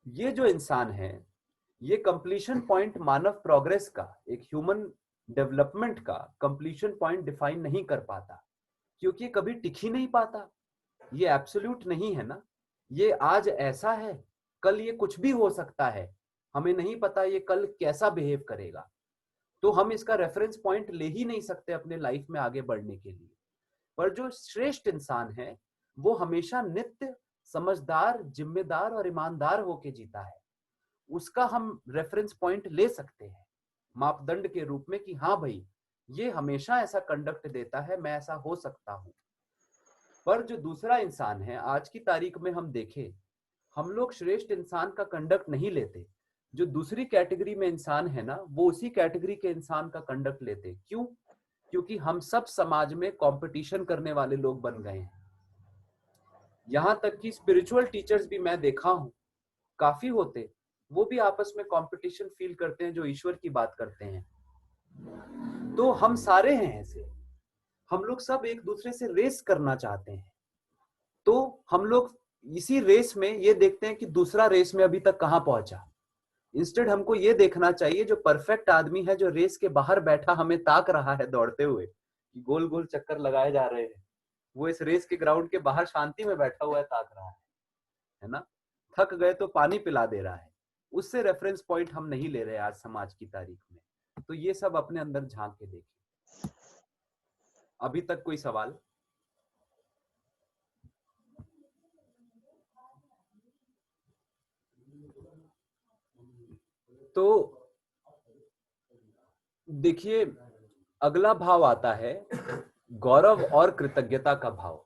ये जो इंसान है, ये कंप्लीशन पॉइंट मानव प्रोग्रेस का, एक ह्यूमन डेवलपमेंट का कंप्लीशन पॉइंट डिफाइन नहीं कर पाता, क्योंकि ये कभी टिक ही नहीं पाता। ये एब्सोल्यूट नहीं है ना, ये आज ऐसा है, कल ये कुछ भी हो सकता है, हमें नहीं पता ये कल कैसा बिहेव करेगा। तो हम इसका रेफरेंस पॉइंट ले ही नहीं सकते अपने लाइफ में आगे बढ़ने के लिए। पर जो श्रेष्ठ इंसान है, वो हमेशा नित्य समझदार, जिम्मेदार और ईमानदार होके जीता है। उसका हम रेफरेंस पॉइंट ले सकते हैं मापदंड के रूप में कि हाँ भाई, ये हमेशा ऐसा कंडक्ट देता है, मैं ऐसा हो सकता हूं। पर जो दूसरा इंसान है, आज की तारीख में हम देखें, हम लोग श्रेष्ठ इंसान का कंडक्ट नहीं लेते। जो दूसरी कैटेगरी में इंसान है ना, वो उसी कैटेगरी के इंसान का कंडक्ट लेते। क्यों? क्योंकि हम सब समाज में कंपटीशन करने वाले लोग बन गए हैं। यहां तक कि स्पिरिचुअल टीचर्स भी मैं देखा हूं, काफी होते, वो भी आपस में कंपटीशन फील करते हैं जो ईश्वर की बात करते हैं। तो हम सारे हैं ऐसे, हम लोग सब एक दूसरे से रेस करना चाहते हैं। तो हम लोग इसी रेस में ये देखते हैं कि दूसरा रेस में अभी तक कहां पहुंचा। इंस्टेड हमको ये देखना चाहिए जो परफेक्ट आदमी है, जो रेस के बाहर बैठा हमें ताक रहा है दौड़ते हुए, कि गोल गोल चक्कर लगाए जा रहे हैं, वो इस रेस के ग्राउंड के बाहर शांति में बैठा हुआ है, ताक रहा है ना। थक गए तो पानी पिला दे रहा है। उससे रेफरेंस पॉइंट हम नहीं ले रहे आज समाज की तारीख में। तो ये सब अपने अंदर झांक के देखें। अभी तक कोई सवाल? तो देखिए, अगला भाव आता है गौरव और कृतज्ञता का भाव।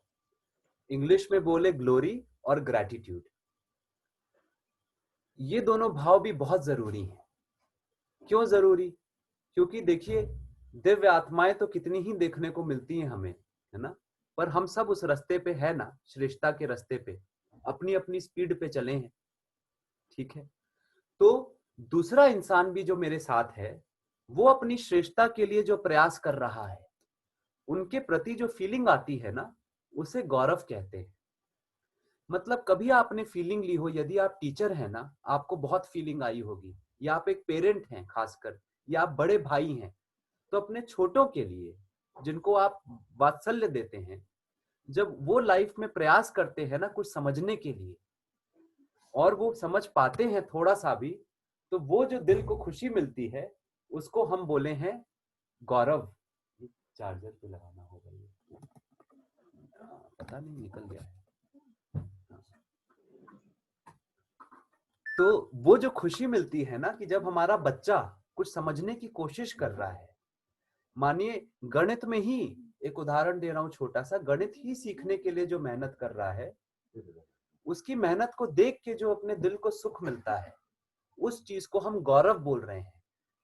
इंग्लिश में बोले ग्लोरी और ग्रैटिट्यूड। ये दोनों भाव भी बहुत जरूरी हैं। क्यों जरूरी? क्योंकि देखिए, दिव्य आत्माएं तो कितनी ही देखने को मिलती हैं हमें, है ना, पर हम सब उस रास्ते पे है ना, श्रेष्ठता के रास्ते पे अपनी अपनी स्पीड पे चले हैं, ठीक है। तो दूसरा इंसान भी जो मेरे साथ है, वो अपनी श्रेष्ठता के लिए जो प्रयास कर रहा है, उनके प्रति जो फीलिंग आती है ना, उसे गौरव कहते हैं। मतलब कभी आपने फीलिंग ली हो, यदि आप टीचर हैं ना, आपको बहुत फीलिंग आई होगी, या आप एक पेरेंट हैं खासकर, या आप बड़े भाई हैं, तो अपने छोटों के लिए जिनको आप वात्सल्य देते हैं, जब वो लाइफ में प्रयास करते हैं ना कुछ समझने के लिए, और वो समझ पाते हैं थोड़ा सा भी, तो वो जो दिल को खुशी मिलती है, उसको हम बोले हैं गौरव। चार्जर पे लगाना होगा ये, पता नहीं निकल गया है। तो वो जो खुशी मिलती है ना, कि जब हमारा बच्चा कुछ समझने की कोशिश कर रहा है। मानिए गणित में ही एक उदाहरण दे रहा हूं छोटा सा, गणित ही सीखने के लिए जो मेहनत कर रहा है, उसकी मेहनत को देख के जो अपने दिल को सुख मिलता है, उस चीज को हम गौरव बोल रहे हैं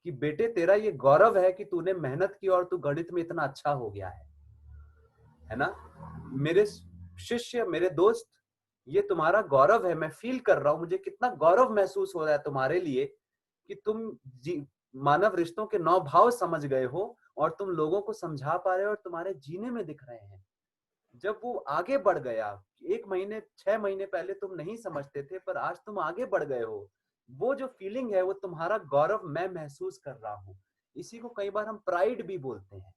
कि बेटे तेरा ये गौरव है कि तूने मेहनत की और तू गणित में इतना अच्छा हो गया है ना। मेरे शिष्य, मेरे दोस्त, ये तुम्हारा गौरव है, मैं फील कर रहा हूं, मुझे कितना गौरव महसूस हो रहा है तुम्हारे लिए कि तुम मानव रिश्तों के 9 भाव समझ गए हो और तुम लोगों को समझा पा रहे हो और तुम्हारे जीने में दिख रहे हैं। जब वो आगे बढ़ गया, 1 महीने 6 महीने पहले तुम नहीं समझते थे पर आज तुम आगे बढ़ गए हो, वो जो फीलिंग है वो तुम्हारा गौरव मैं महसूस कर रहा हूं। इसी को कई बार हम प्राइड भी बोलते हैं,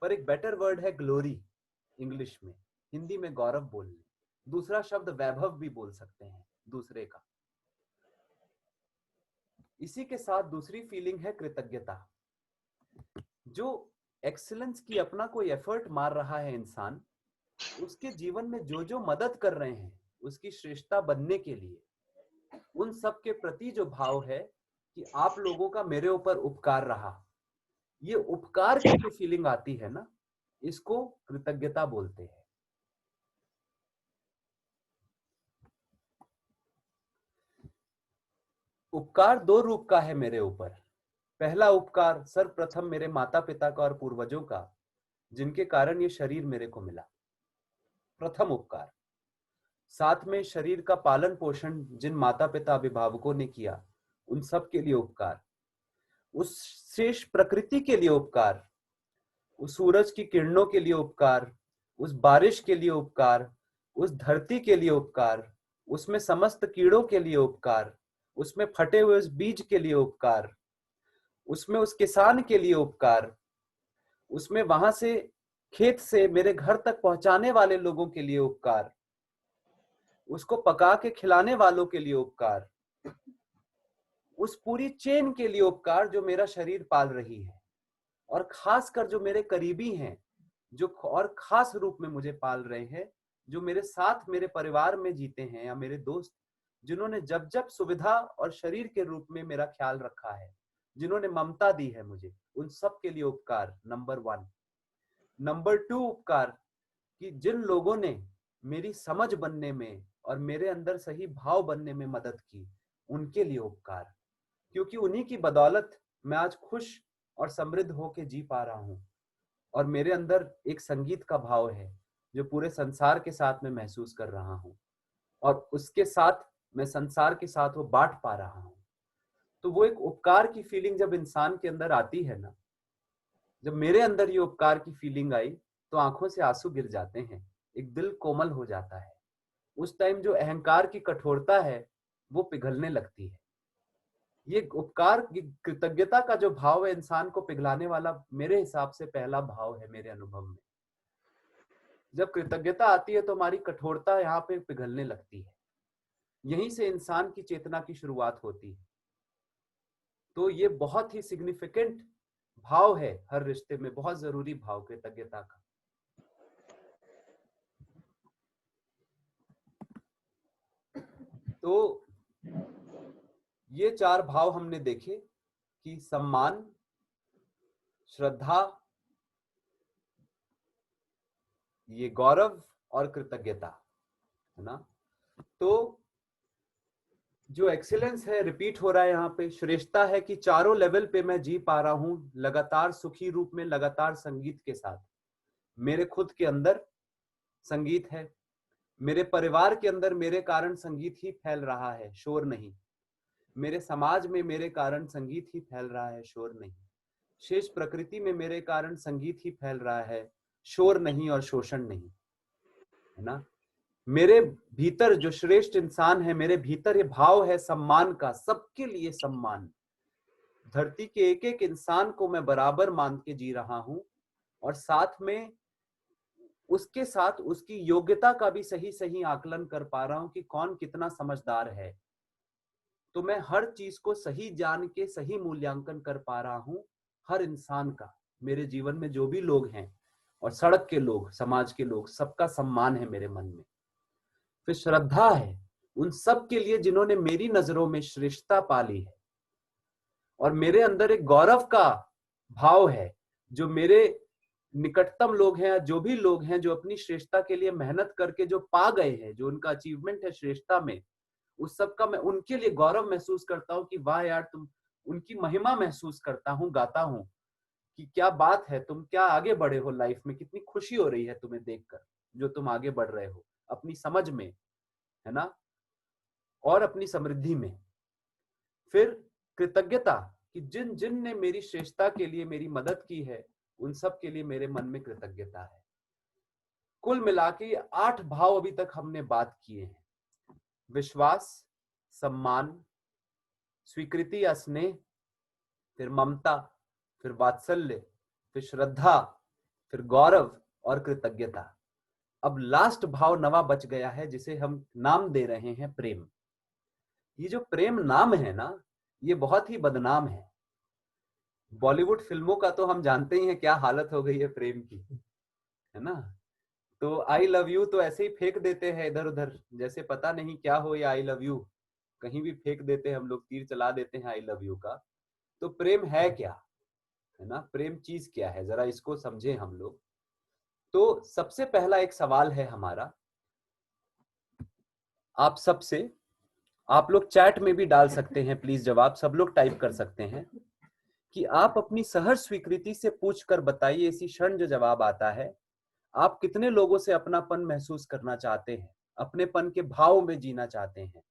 पर एक बेटर वर्ड है ग्लोरी इंग्लिश में, हिंदी में गौरव बोलने। दूसरा शब्द वैभव भी बोल सकते हैं दूसरे का। इसी के साथ दूसरी फीलिंग है कृतज्ञता। जो एक्सीलेंस की अपना कोई एफर्ट मार रहा है इंसान, उसके जीवन में जो जो मदद कर रहे हैं उसकी श्रेष्ठता बनने के लिए, उन सब के प्रति जो भाव है कि आप लोगों का मेरे ऊपर उपकार रहा, ये उपकार की जो फीलिंग आती है ना, इसको कृतज्ञता बोलते हैं। उपकार 2 रूप का है मेरे ऊपर। पहला उपकार सर्वप्रथम मेरे माता पिता का और पूर्वजों का, जिनके कारण ये शरीर मेरे को मिला, प्रथम उपकार। साथ में शरीर का पालन पोषण जिन माता पिता अभिभावकों ने किया, उन सब के लिए उपकार। उस शेष प्रकृति के लिए उपकार, उस सूरज की किरणों के लिए उपकार, उस बारिश के लिए उपकार, उस धरती के लिए उपकार, उसमें समस्त कीड़ों के लिए उपकार, उसमें फटे हुए उस बीज के लिए उपकार, उसमें उस किसान के लिए उपकार, उसमें वहां से खेत से मेरे घर तक पहुंचाने वाले लोगों के लिए उपकार, उसको पका के खिलाने वालों के लिए उपकार, उस पूरी चेन के लिए उपकार जो मेरा शरीर पाल रही है, और खासकर जो मेरे करीबी हैं, जो और खास रूप में मुझे पाल रहे हैं, जो मेरे साथ मेरे परिवार में जीते हैं, या मेरे दोस्त जिन्होंने जब जब सुविधा और शरीर के रूप में मेरा ख्याल रखा है, जिन्होंने ममता दी है मुझे, उन सब के लिए उपकार नंबर 1। नंबर 2 उपकार कि जिन लोगों ने मेरी समझ बनने में और मेरे अंदर सही भाव बनने में मदद की, उनके लिए उपकार, क्योंकि उन्हीं की बदौलत मैं आज खुश और समृद्ध होके जी पा रहा हूं, और मेरे अंदर एक संगीत का भाव है जो पूरे संसार के साथ मैं महसूस कर रहा हूं, और उसके साथ मैं संसार के साथ वो बांट पा रहा हूं। तो वो एक उपकार की फीलिंग जब इंसान के अंदर आती है ना, जब मेरे अंदर ये उपकार की फीलिंग आई तो आंखों से आंसू गिर जाते हैं, एक दिल कोमल हो जाता है। उस टाइम जो अहंकार की कठोरता है वो पिघलने लगती है। ये उपकार की कृतज्ञता का जो भाव है इंसान को पिघलाने वाला मेरे हिसाब से पहला भाव है मेरे अनुभव में। जब कृतज्ञता आती है तो हमारी कठोरता यहाँ पे पिघलने लगती है, यहीं से इंसान की चेतना की शुरुआत होती है। तो ये बहुत ही सिग्निफिकेंट भाव है हर रिश्ते में, बहुत जरूरी भाव कृतज्ञता का। तो ये 4 भाव हमने देखे कि सम्मान, श्रद्धा, ये गौरव और कृतज्ञता, है ना। तो जो एक्सीलेंस है, रिपीट हो रहा है यहाँ पे, श्रेष्ठता है कि चारों लेवल पे मैं जी पा रहा हूं लगातार सुखी रूप में, लगातार संगीत के साथ। मेरे खुद के अंदर संगीत है, मेरे परिवार के अंदर मेरे कारण संगीत ही फैल रहा है, शोर नहीं। मेरे समाज में मेरे कारण संगीत ही फैल रहा है, शोर नहीं। शेष प्रकृति में मेरे कारण संगीत ही फैल रहा है, शोर नहीं और शोषण नहीं, है ना। मेरे भीतर जो श्रेष्ठ इंसान है, मेरे भीतर ये भाव है सम्मान का, सबके लिए सम्मान। धरती के एक एक इंसान को मैं बराबर मान के जी रहा हूं, और साथ में उसके साथ उसकी योग्यता का भी सही सही आकलन कर पा रहा हूं कि कौन कितना समझदार है। तो मैं हर चीज को सही जान के सही मूल्यांकन कर पा रहा हूं हर इंसान का। मेरे जीवन में जो भी लोग हैं, और सड़क के लोग, समाज के लोग, सबका सम्मान है मेरे मन में। फिर श्रद्धा है उन सब के लिए जिन्होंने मेरी नजरों में श्रेष्ठता पाली है, और मेरे अंदर एक गौरव का भाव है। जो मेरे निकटतम लोग हैं, जो भी लोग हैं जो अपनी श्रेष्ठता के लिए मेहनत करके जो पा गए हैं, जो उनका अचीवमेंट है श्रेष्ठता में, उस सब का मैं उनके लिए गौरव महसूस करता हूँ कि वाह यार, तुम, उनकी महिमा महसूस करता हूँ, गाता हूँ कि क्या बात है, तुम क्या आगे बढ़े हो लाइफ में, कितनी खुशी हो रही है तुम्हें देखकर जो तुम आगे बढ़ रहे हो अपनी समझ में, है ना, और अपनी समृद्धि में। फिर कृतज्ञता कि जिन जिन ने मेरी श्रेष्ठता के लिए मेरी मदद की है, उन सब के लिए मेरे मन में कृतज्ञता है। कुल मिला के 8 भाव अभी तक हमने बात किए हैं। विश्वास, सम्मान, स्वीकृति या स्नेह, फिर ममता, फिर वात्सल्य, फिर श्रद्धा, फिर गौरव और कृतज्ञता। अब लास्ट भाव नवा बच गया है जिसे हम नाम दे रहे हैं प्रेम। ये जो प्रेम नाम है ना, ये बहुत ही बदनाम है। बॉलीवुड फिल्मों का तो हम जानते ही हैं क्या हालत हो गई है प्रेम की, है ना। तो आई लव यू तो ऐसे ही फेंक देते हैं इधर उधर, जैसे पता नहीं क्या हो, या आई लव यू कहीं भी फेंक देते हैं हम लोग, तीर चला देते हैं आई लव यू का। तो प्रेम है क्या, है ना, प्रेम चीज क्या है, जरा इसको समझें हम लोग। तो सबसे पहला एक सवाल है हमारा आप सबसे, आप लोग चैट में भी डाल सकते हैं प्लीज, जवाब सब लोग टाइप कर सकते हैं कि आप अपनी सहर्ष स्वीकृति से पूछकर बताइए, इसी क्षण जो जवाब आता है, आप कितने लोगों से अपनापन महसूस करना चाहते हैं, अपनेपन के भाव में जीना चाहते हैं।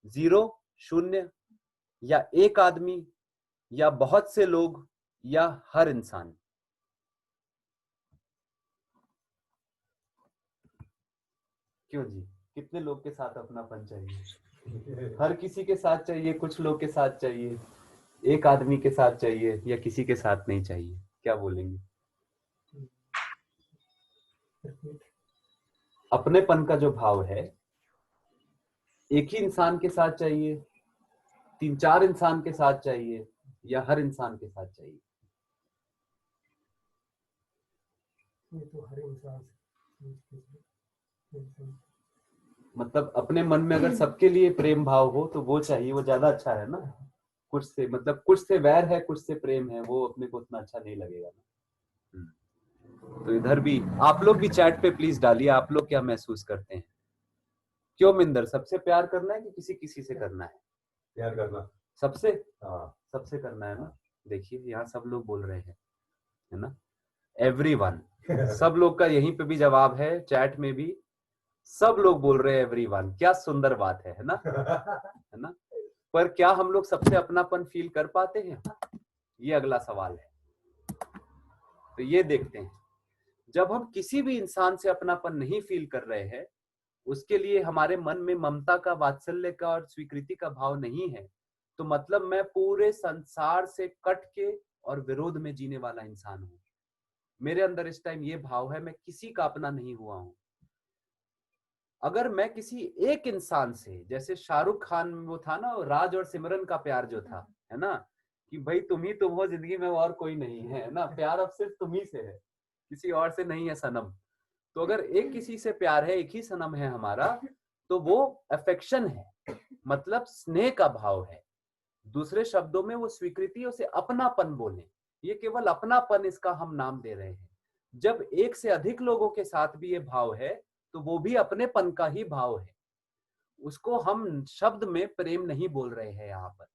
0, 0 या एक आदमी या बहुत से लोग या हर इंसान। क्यों जी, कितने लोग के साथ अपनापन चाहिए? हर किसी के साथ चाहिए, कुछ लोग के साथ चाहिए, एक आदमी के साथ चाहिए, या किसी के साथ नहीं चाहिए? क्या बोलेंगे? अपनेपन का जो भाव है, एक ही इंसान के साथ चाहिए, 3-4 इंसान के साथ चाहिए, या हर इंसान के साथ चाहिए? ये तो हर इंसान मतलब अपने मन में अगर सबके लिए प्रेम भाव हो तो वो चाहिए, वो ज्यादा अच्छा है ना। कुछ से मतलब कुछ से वैर है, कुछ से प्रेम है, वो अपने को उतना अच्छा नहीं लगेगा ना। तो इधर भी आप लोग भी चैट पे प्लीज डालिए, आप लोग क्या महसूस करते हैं। क्यों मिंदर, सबसे प्यार करना है कि किसी किसी से करना है? प्यार करना सबसे, हाँ सबसे करना है ना। देखिए यहाँ सब लोग बोल रहे हैं, है ना, एवरीवन। सब लोग का यहीं पे भी जवाब है, चैट में भी सब लोग बोल रहे हैं एवरीवन। क्या सुंदर बात है ना, है ना। पर क्या हम लोग सबसे अपनापन फील कर पाते हैं, ये अगला सवाल है। तो ये देखते हैं, जब हम किसी भी इंसान से अपनापन नहीं फील कर रहे हैं, उसके लिए हमारे मन में ममता का, वात्सल्य का और स्वीकृति का भाव नहीं है, तो मतलब मैं पूरे संसार से कट के और विरोध में जीने वाला इंसान हूं। मेरे अंदर इस टाइम ये भाव है, मैं किसी का अपना नहीं हुआ हूं। अगर मैं किसी एक इंसान से, जैसे शाहरुख खान में वो था ना, राज और सिमरन का प्यार जो था, है ना, कि भाई तुम ही तुम हो जिंदगी में और कोई नहीं है ना, प्यार अब सिर्फ तुम ही से है, किसी और से नहीं है सनम। तो अगर एक किसी से प्यार है, एक ही सनम है हमारा, तो वो अफेक्शन है, मतलब स्नेह का भाव है। दूसरे शब्दों में वो स्वीकृति, उसे अपनापन बोले, ये केवल अपनापन इसका हम नाम दे रहे हैं। जब एक से अधिक लोगों के साथ भी ये भाव है, तो वो भी अपनेपन का ही भाव है। उसको हम शब्द में प्रेम नहीं बोल रहे हैं यहाँ पर,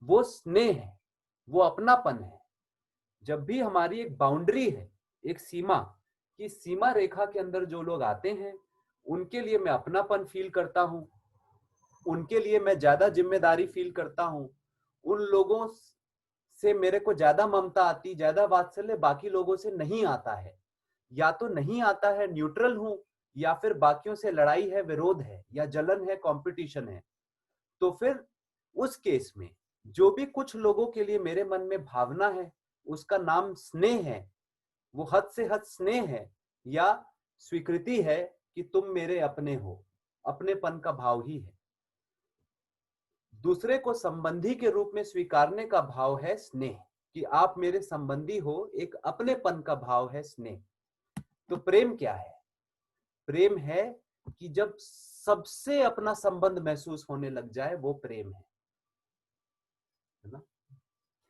वो स्नेह है, वो अपनापन है। जब भी हमारी एक बाउंड्री है, एक सीमा, कि सीमा रेखा के अंदर जो लोग आते हैं, उनके लिए मैं अपनापन फील करता हूं, उनके लिए मैं ज्यादा जिम्मेदारी फील करता हूं, उन लोगों से मेरे को ज्यादा ममता आती, ज्यादा वात्सल्य बाकी लोगों से नहीं आता है। या तो नहीं आता है, न्यूट्रल हूं, या फिर बाकियों से लड़ाई है, विरोध है, या जलन है, कंपटीशन है। तो फिर उस केस में जो भी कुछ लोगों के लिए मेरे मन में भावना है, उसका नाम स्नेह है। वो हद से हद स्नेह है या स्वीकृति है कि तुम मेरे अपने हो, अपनेपन का भाव ही है। दूसरे को संबंधी के रूप में स्वीकारने का भाव है स्नेह, कि आप मेरे संबंधी हो, एक अपनेपन का भाव है स्नेह। तो प्रेम क्या है? प्रेम है कि जब सबसे अपना संबंध महसूस होने लग जाए, वो प्रेम है ना।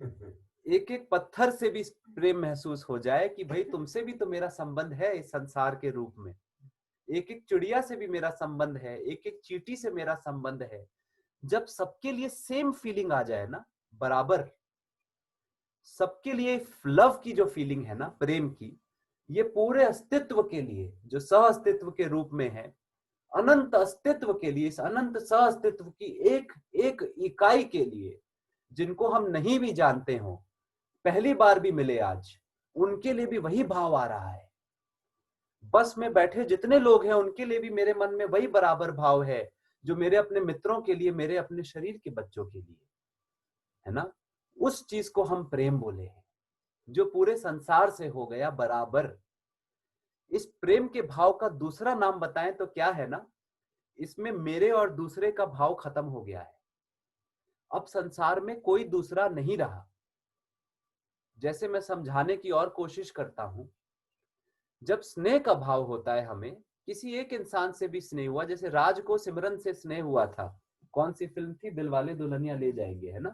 एक एक पत्थर से भी प्रेम महसूस हो जाए कि भाई तुमसे भी तो मेरा संबंध है इस संसार के रूप में, एक एक चिड़िया से भी मेरा संबंध है, एक एक चींटी से मेरा संबंध है। जब सबके लिए सेम फीलिंग आ जाए ना, बराबर सबके लिए लव की जो फीलिंग है ना, प्रेम की, ये पूरे अस्तित्व के लिए जो सह अस्तित्व के रूप में है, अनंत अस्तित्व के लिए, इस अनंत सह अस्तित्व की एक एक इकाई के लिए, जिनको हम नहीं भी जानते हो, पहली बार भी मिले आज, उनके लिए भी वही भाव आ रहा है। बस में बैठे जितने लोग हैं उनके लिए भी मेरे मन में वही बराबर भाव है जो मेरे अपने मित्रों के लिए, मेरे अपने शरीर के बच्चों के लिए है ना। उस चीज को हम प्रेम बोले हैं, जो पूरे संसार से हो गया बराबर। इस प्रेम के भाव का दूसरा नाम बताएं तो क्या है ना, इसमें मेरे और दूसरे का भाव खत्म हो गया है। अब संसार में कोई दूसरा नहीं रहा। जैसे मैं समझाने की और कोशिश करता हूं, जब स्नेह का भाव होता है, हमें किसी एक इंसान से भी स्नेह हुआ, जैसे राज को सिमरन से स्नेह हुआ था, कौन सी फिल्म थी, दिलवाले दुल्हनिया ले जाएंगे, है ना।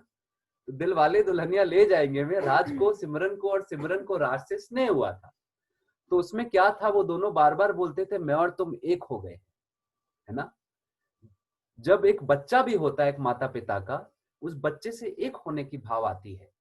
तो दिलवाले दुल्हनिया ले जाएंगे में राज को सिमरन को और सिमरन को राज से स्नेह हुआ था। तो उसमें क्या था, वो दोनों बार बार बोलते थे मैं और तुम एक हो गए, है ना। जब एक बच्चा भी होता है एक माता पिता का, उस बच्चे से एक होने की भाव आती है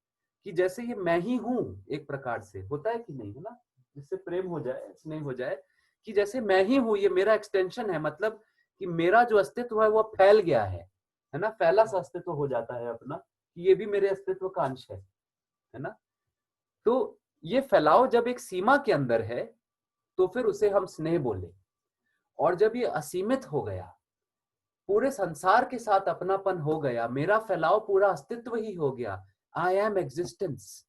कि जैसे ये मैं ही हूं, एक प्रकार से होता है कि नहीं, है ना। जिससे प्रेम हो जाए, स्नेह हो जाए कि जैसे मैं ही हूं, ये मेरा एक्सटेंशन है, मतलब कि मेरा जो अस्तित्व है वो फैल गया है ना, फैला सा अस्तित्व हो जाता है अपना, कि ये भी मेरे अस्तित्व का अंश है ना। तो ये फैलाव जब एक सीमा के अंदर है तो फिर उसे हम स्नेह बोले। और जब ये असीमित हो गया, पूरे संसार के साथ अपनापन हो गया, मेरा फैलाव पूरा अस्तित्व ही हो गया, आई एम एग्जिस्टेंस,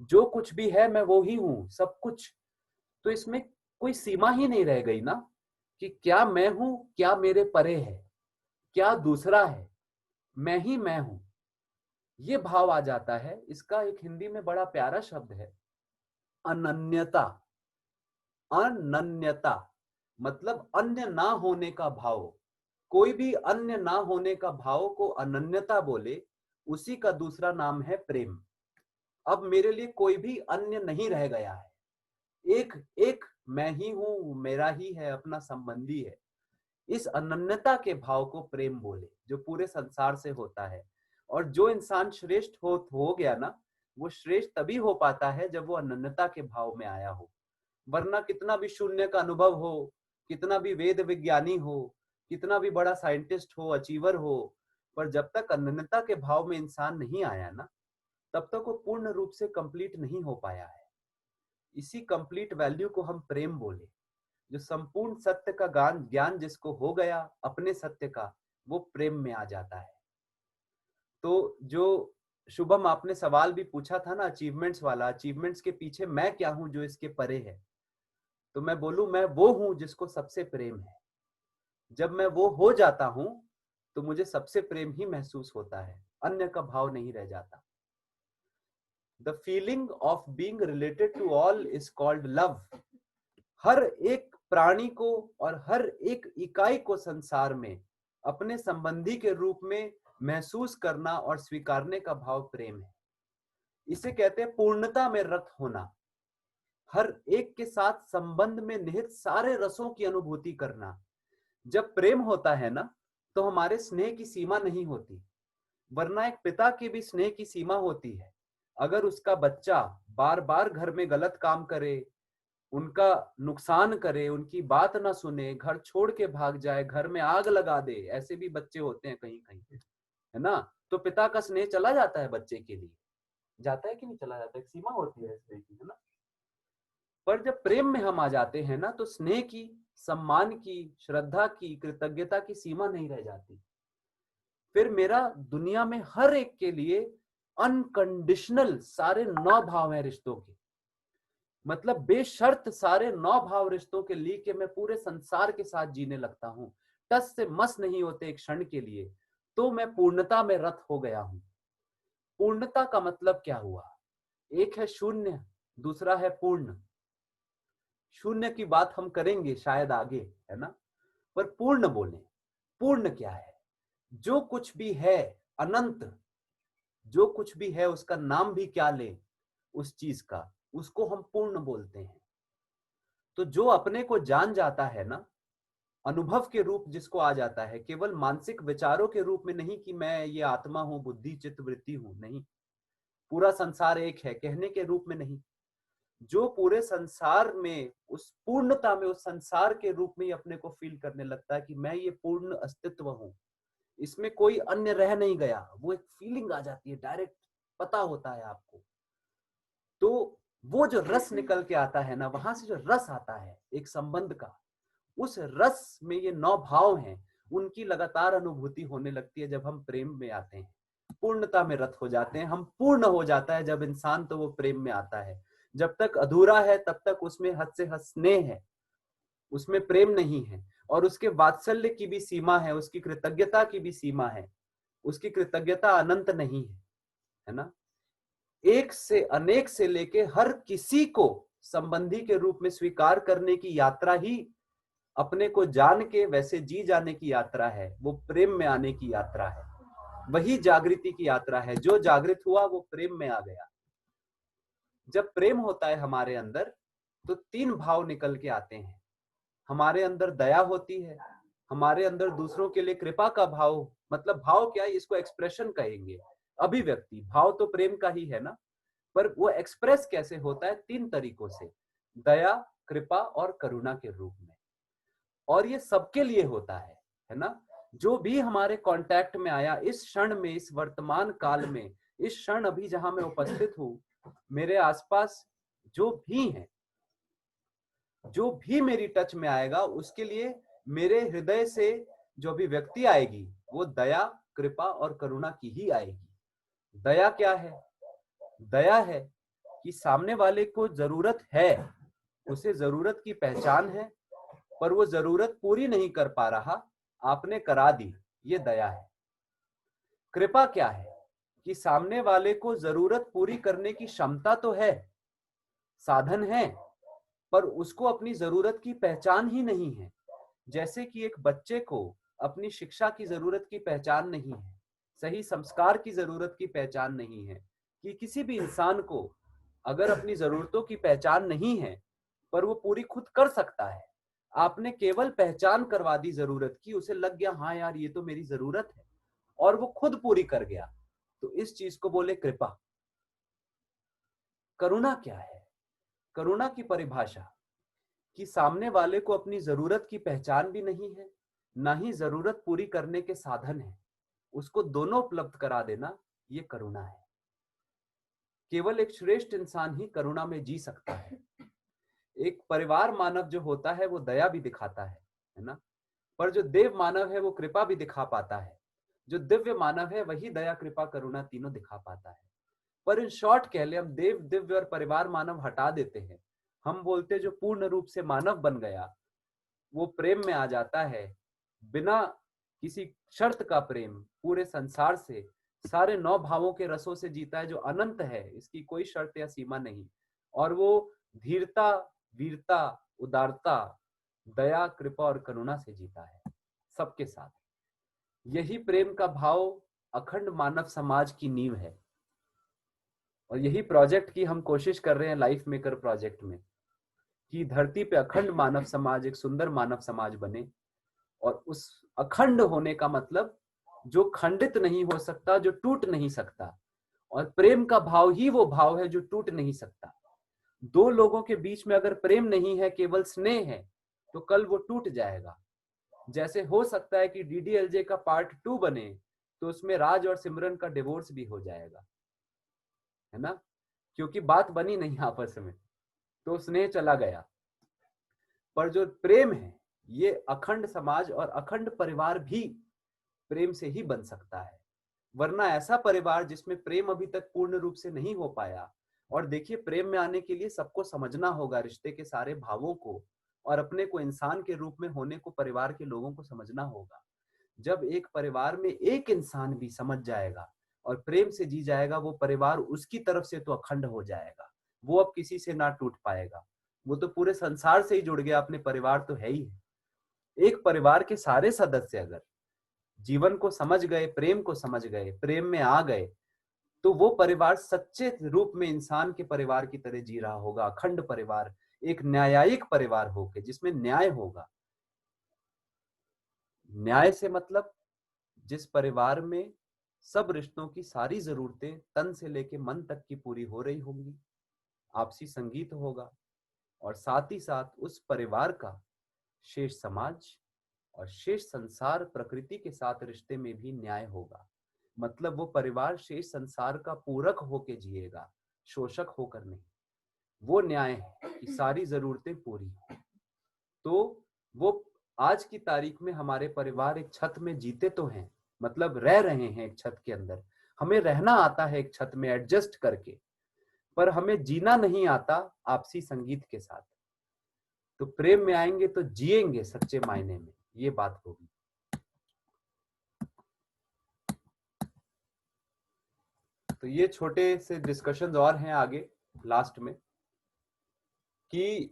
जो कुछ भी है मैं वो ही हूं, सब कुछ। तो इसमें कोई सीमा ही नहीं रह गई ना, कि क्या मैं हूं, क्या मेरे परे है, क्या दूसरा है, मैं ही मैं हूं। ये भाव आ जाता है। इसका एक हिंदी में बड़ा प्यारा शब्द है, अनन्यता। अनन्यता मतलब अन्य ना होने का भाव। कोई भी अन्य ना होने का भाव को अनन्यता बोले, उसी का दूसरा नाम है प्रेम। अब मेरे लिए कोई भी अन्य नहीं रह गया है, एक एक मैं ही हूं, मेरा ही है, अपना संबंधी है। इस अनन्यता के भाव को प्रेम बोले, जो पूरे संसार से होता है। और जो इंसान श्रेष्ठ हो गया ना, वो श्रेष्ठ तभी हो पाता है जब वो अनन्यता के भाव में आया हो। वरना कितना भी शून्य का अनुभव हो, कितना भी वेद विज्ञानी हो, कितना भी बड़ा साइंटिस्ट हो, अचीवर हो, पर जब तक अनन्यता के भाव में इंसान नहीं आया ना, तब तक वो पूर्ण रूप से कंप्लीट नहीं हो पाया है। इसी कंप्लीट वैल्यू को हम प्रेम बोले। जो संपूर्ण सत्य का ज्ञान जिसको हो गया अपने सत्य का, वो प्रेम में आ जाता है। तो जो शुभम आपने सवाल भी पूछा था ना अचीवमेंट्स वाला, अचीवमेंट्स के पीछे मैं क्या हूं जो इसके परे है, तो मैं बोलूं मैं वो हूं जिसको सबसे प्रेम है। जब मैं वो हो जाता हूं तो मुझे सबसे प्रेम ही महसूस होता है, अन्य का भाव नहीं रह जाता। The feeling of being related to all is called love. हर एक प्राणी को और हर एक इकाई को संसार में अपने संबंधी के रूप में महसूस करना और स्वीकारने का भाव प्रेम है। इसे कहते हैं पूर्णता में रत होना। हर एक के साथ संबंध में निहित सारे रसों की अनुभूति करना। जब प्रेम होता है ना, तो हमारे स्नेह की सीमा नहीं होती। वरना एक पिता की भी स्नेह की सीमा होती है। अगर उसका बच्चा बार बार घर में गलत काम करे, उनका नुकसान करे, उनकी बात ना सुने, घर छोड़ के भाग जाए, घर में आग लगा दे, ऐसे भी बच्चे होते हैं कहीं कहीं, है ना। तो पिता का स्नेह चला जाता है बच्चे के लिए, जाता है कि नहीं चला जाता है, एक सीमा होती है स्नेह की, है ना। पर जब प्रेम में हम आ जाते हैं ना, तो स्नेह की, सम्मान की, श्रद्धा की, कृतज्ञता की सीमा नहीं रह जाती। फिर मेरा दुनिया में हर एक के लिए अनकंडीशनल सारे 9 भाव हैं रिश्तों के। मतलब बेशर्त सारे 9 भाव रिश्तों के लिए कि मैं पूरे संसार के साथ जीने लगता हूं, टस से मस नहीं होते एक क्षण के लिए, तो मैं पूर्णता में रत हो गया हूं। पूर्णता का मतलब क्या हुआ? एक है शून्य, दूसरा है पूर्ण। शून्य की बात हम करेंगे शायद आगे, है ना। पर पूर्ण बोले, पूर्ण क्या है? जो कुछ भी है अनंत, जो कुछ भी है उसका नाम भी क्या ले उस चीज का, उसको हम पूर्ण बोलते हैं। तो जो अपने को जान जाता है ना, अनुभव के रूप जिसको आ जाता है, केवल मानसिक विचारों के रूप में नहीं कि मैं ये आत्मा हूं, बुद्धि चित्त वृत्ति हूं, नहीं, पूरा संसार एक है कहने के रूप में नहीं, जो पूरे संसार में उस पूर्णता में, उस संसार के रूप में ही अपने को फील करने लगता है कि मैं ये पूर्ण अस्तित्व हूं, इसमें कोई अन्य रह नहीं गया, वो एक फीलिंग आ जाती है, डायरेक्ट पता होता है आपको। तो वो जो रस निकल के आता है ना, वहां से जो रस आता है एक संबंध का, उस रस में ये 9 भाव हैं, उनकी लगातार अनुभूति होने लगती है जब हम प्रेम में आते हैं, पूर्णता में रत हो जाते हैं हम। पूर्ण हो जाता है जब इंसान तो वो प्रेम में आता है। जब तक अधूरा है तब तक उसमें हद से हद स्नेह है, उसमें प्रेम नहीं है, और उसके वात्सल्य की भी सीमा है, उसकी कृतज्ञता की भी सीमा है, उसकी कृतज्ञता अनंत नहीं है ना। एक से अनेक से लेके हर किसी को संबंधी के रूप में स्वीकार करने की यात्रा ही अपने को जान के वैसे जी जाने की यात्रा है, वो प्रेम में आने की यात्रा है, वही जागृति की यात्रा है। जो जागृत हुआ वो प्रेम में आ गया। जब प्रेम होता है हमारे अंदर तो 3 भाव निकल के आते हैं। हमारे अंदर दया होती है, हमारे अंदर दूसरों के लिए कृपा का भाव, मतलब भाव क्या है, इसको एक्सप्रेशन कहेंगे, अभिव्यक्ति। भाव तो प्रेम का ही है ना, पर वो एक्सप्रेस कैसे होता है? 3 तरीकों से, दया, कृपा और करुणा के रूप में। और ये सबके लिए होता है ना। जो भी हमारे कांटेक्ट में आया इस क्षण में, इस वर्तमान काल में, इस क्षण अभी जहां मैं उपस्थित हूं, मेरे आसपास जो भी है, जो भी मेरी टच में आएगा, उसके लिए मेरे हृदय से जो भी व्यक्ति आएगी वो दया, कृपा और करुणा की ही आएगी। दया क्या है? दया है कि सामने वाले को जरूरत है, उसे जरूरत की पहचान है, पर वो जरूरत पूरी नहीं कर पा रहा, आपने करा दी, ये दया है। कृपा क्या है? कि सामने वाले को जरूरत पूरी करने की क्षमता तो है, साधन है, पर उसको अपनी जरूरत की पहचान ही नहीं है। जैसे कि एक बच्चे को अपनी शिक्षा की जरूरत की पहचान नहीं है, सही संस्कार की जरूरत की पहचान नहीं है, कि किसी भी इंसान को अगर अपनी जरूरतों की पहचान नहीं है पर वो पूरी खुद कर सकता है, आपने केवल पहचान करवा दी जरूरत की, उसे लग गया हाँ यार ये तो मेरी जरूरत है, और वो खुद पूरी कर गया, तो इस चीज को बोले कृपा। करुणा क्या है? करुणा की परिभाषा कि सामने वाले को अपनी जरूरत की पहचान भी नहीं है, ना ही जरूरत पूरी करने के साधन है, उसको दोनों उपलब्ध करा देना, ये करुणा है। केवल एक श्रेष्ठ इंसान ही करुणा में जी सकता है। एक परिवार मानव जो होता है वो दया भी दिखाता है ना, पर जो देव मानव है वो कृपा भी दिखा पाता है। जो दिव्य मानव है वही दया, कृपा, करुणा तीनों दिखा पाता है। पर इन शॉर्ट कह ले, हम देव, दिव्य और परिवार मानव हटा देते हैं, हम बोलते जो पूर्ण रूप से मानव बन गया वो प्रेम में आ जाता है, बिना किसी शर्त का प्रेम, पूरे संसार से, सारे 9 भावों के रसों से जीता है, जो अनंत है, इसकी कोई शर्त या सीमा नहीं। और वो धीरता, वीरता, उदारता, दया, कृपा और करुणा से जीता है सबके साथ। यही प्रेम का भाव अखंड मानव समाज की नींव है, और यही प्रोजेक्ट की हम कोशिश कर रहे हैं लाइफ मेकर प्रोजेक्ट में, कि धरती पे अखंड मानव समाज, एक सुंदर मानव समाज बने। और उस अखंड होने का मतलब जो खंडित नहीं हो सकता, जो टूट नहीं सकता, और प्रेम का भाव ही वो भाव है जो टूट नहीं सकता। 2 लोगों के बीच में अगर प्रेम नहीं है, केवल स्नेह है, तो कल वो टूट जाएगा। जैसे हो सकता है कि डीडीएलजे का पार्ट 2 बने तो उसमें राज और सिमरन का डिवोर्स भी हो जाएगा, है ना, क्योंकि बात बनी नहीं आपस में, तो स्नेह चला गया। पर जो प्रेम है, ये अखंड समाज और अखंड परिवार भी प्रेम से ही बन सकता है। वरना ऐसा परिवार जिसमें प्रेम अभी तक पूर्ण रूप से नहीं हो पाया, और देखिए प्रेम में आने के लिए सबको समझना होगा रिश्ते के सारे भावों को, और अपने को इंसान के रूप में होने को परिवार के लोगों को समझना होगा। जब एक परिवार में एक इंसान भी समझ जाएगा और प्रेम से जी जाएगा, वो परिवार उसकी तरफ से तो अखंड हो जाएगा, वो अब किसी से ना टूट पाएगा, वो तो पूरे संसार से ही जुड़ गया, अपने परिवार तो है ही है। एक परिवार के सारे सदस्य अगर जीवन को समझ गए, प्रेम को समझ गए, प्रेम में आ गए, तो वो परिवार सच्चे रूप में इंसान के परिवार की तरह जी रहा होगा, अखंड परिवार, एक न्यायिक परिवार होके जिसमें न्याय होगा। न्याय से मतलब जिस परिवार में सब रिश्तों की सारी जरूरतें तन से लेके मन तक की पूरी हो रही होंगी, आपसी संगीत होगा, और साथ ही साथ उस परिवार का शेष समाज और शेष संसार प्रकृति के साथ रिश्ते में भी न्याय होगा। मतलब वो परिवार शेष संसार का पूरक होके जिएगा, शोषक होकर नहीं। वो न्याय है कि सारी जरूरतें पूरी हो। तो वो आज की तारीख में हमारे परिवार एक छत में जीते तो हैं, मतलब रह रहे हैं एक छत के अंदर, हमें रहना आता है एक छत में एडजस्ट करके, पर हमें जीना नहीं आता आपसी संगीत के साथ। तो प्रेम में आएंगे तो जिएंगे सच्चे मायने में, ये बात होगी। तो ये छोटे से डिस्कशंस और हैं आगे लास्ट में, कि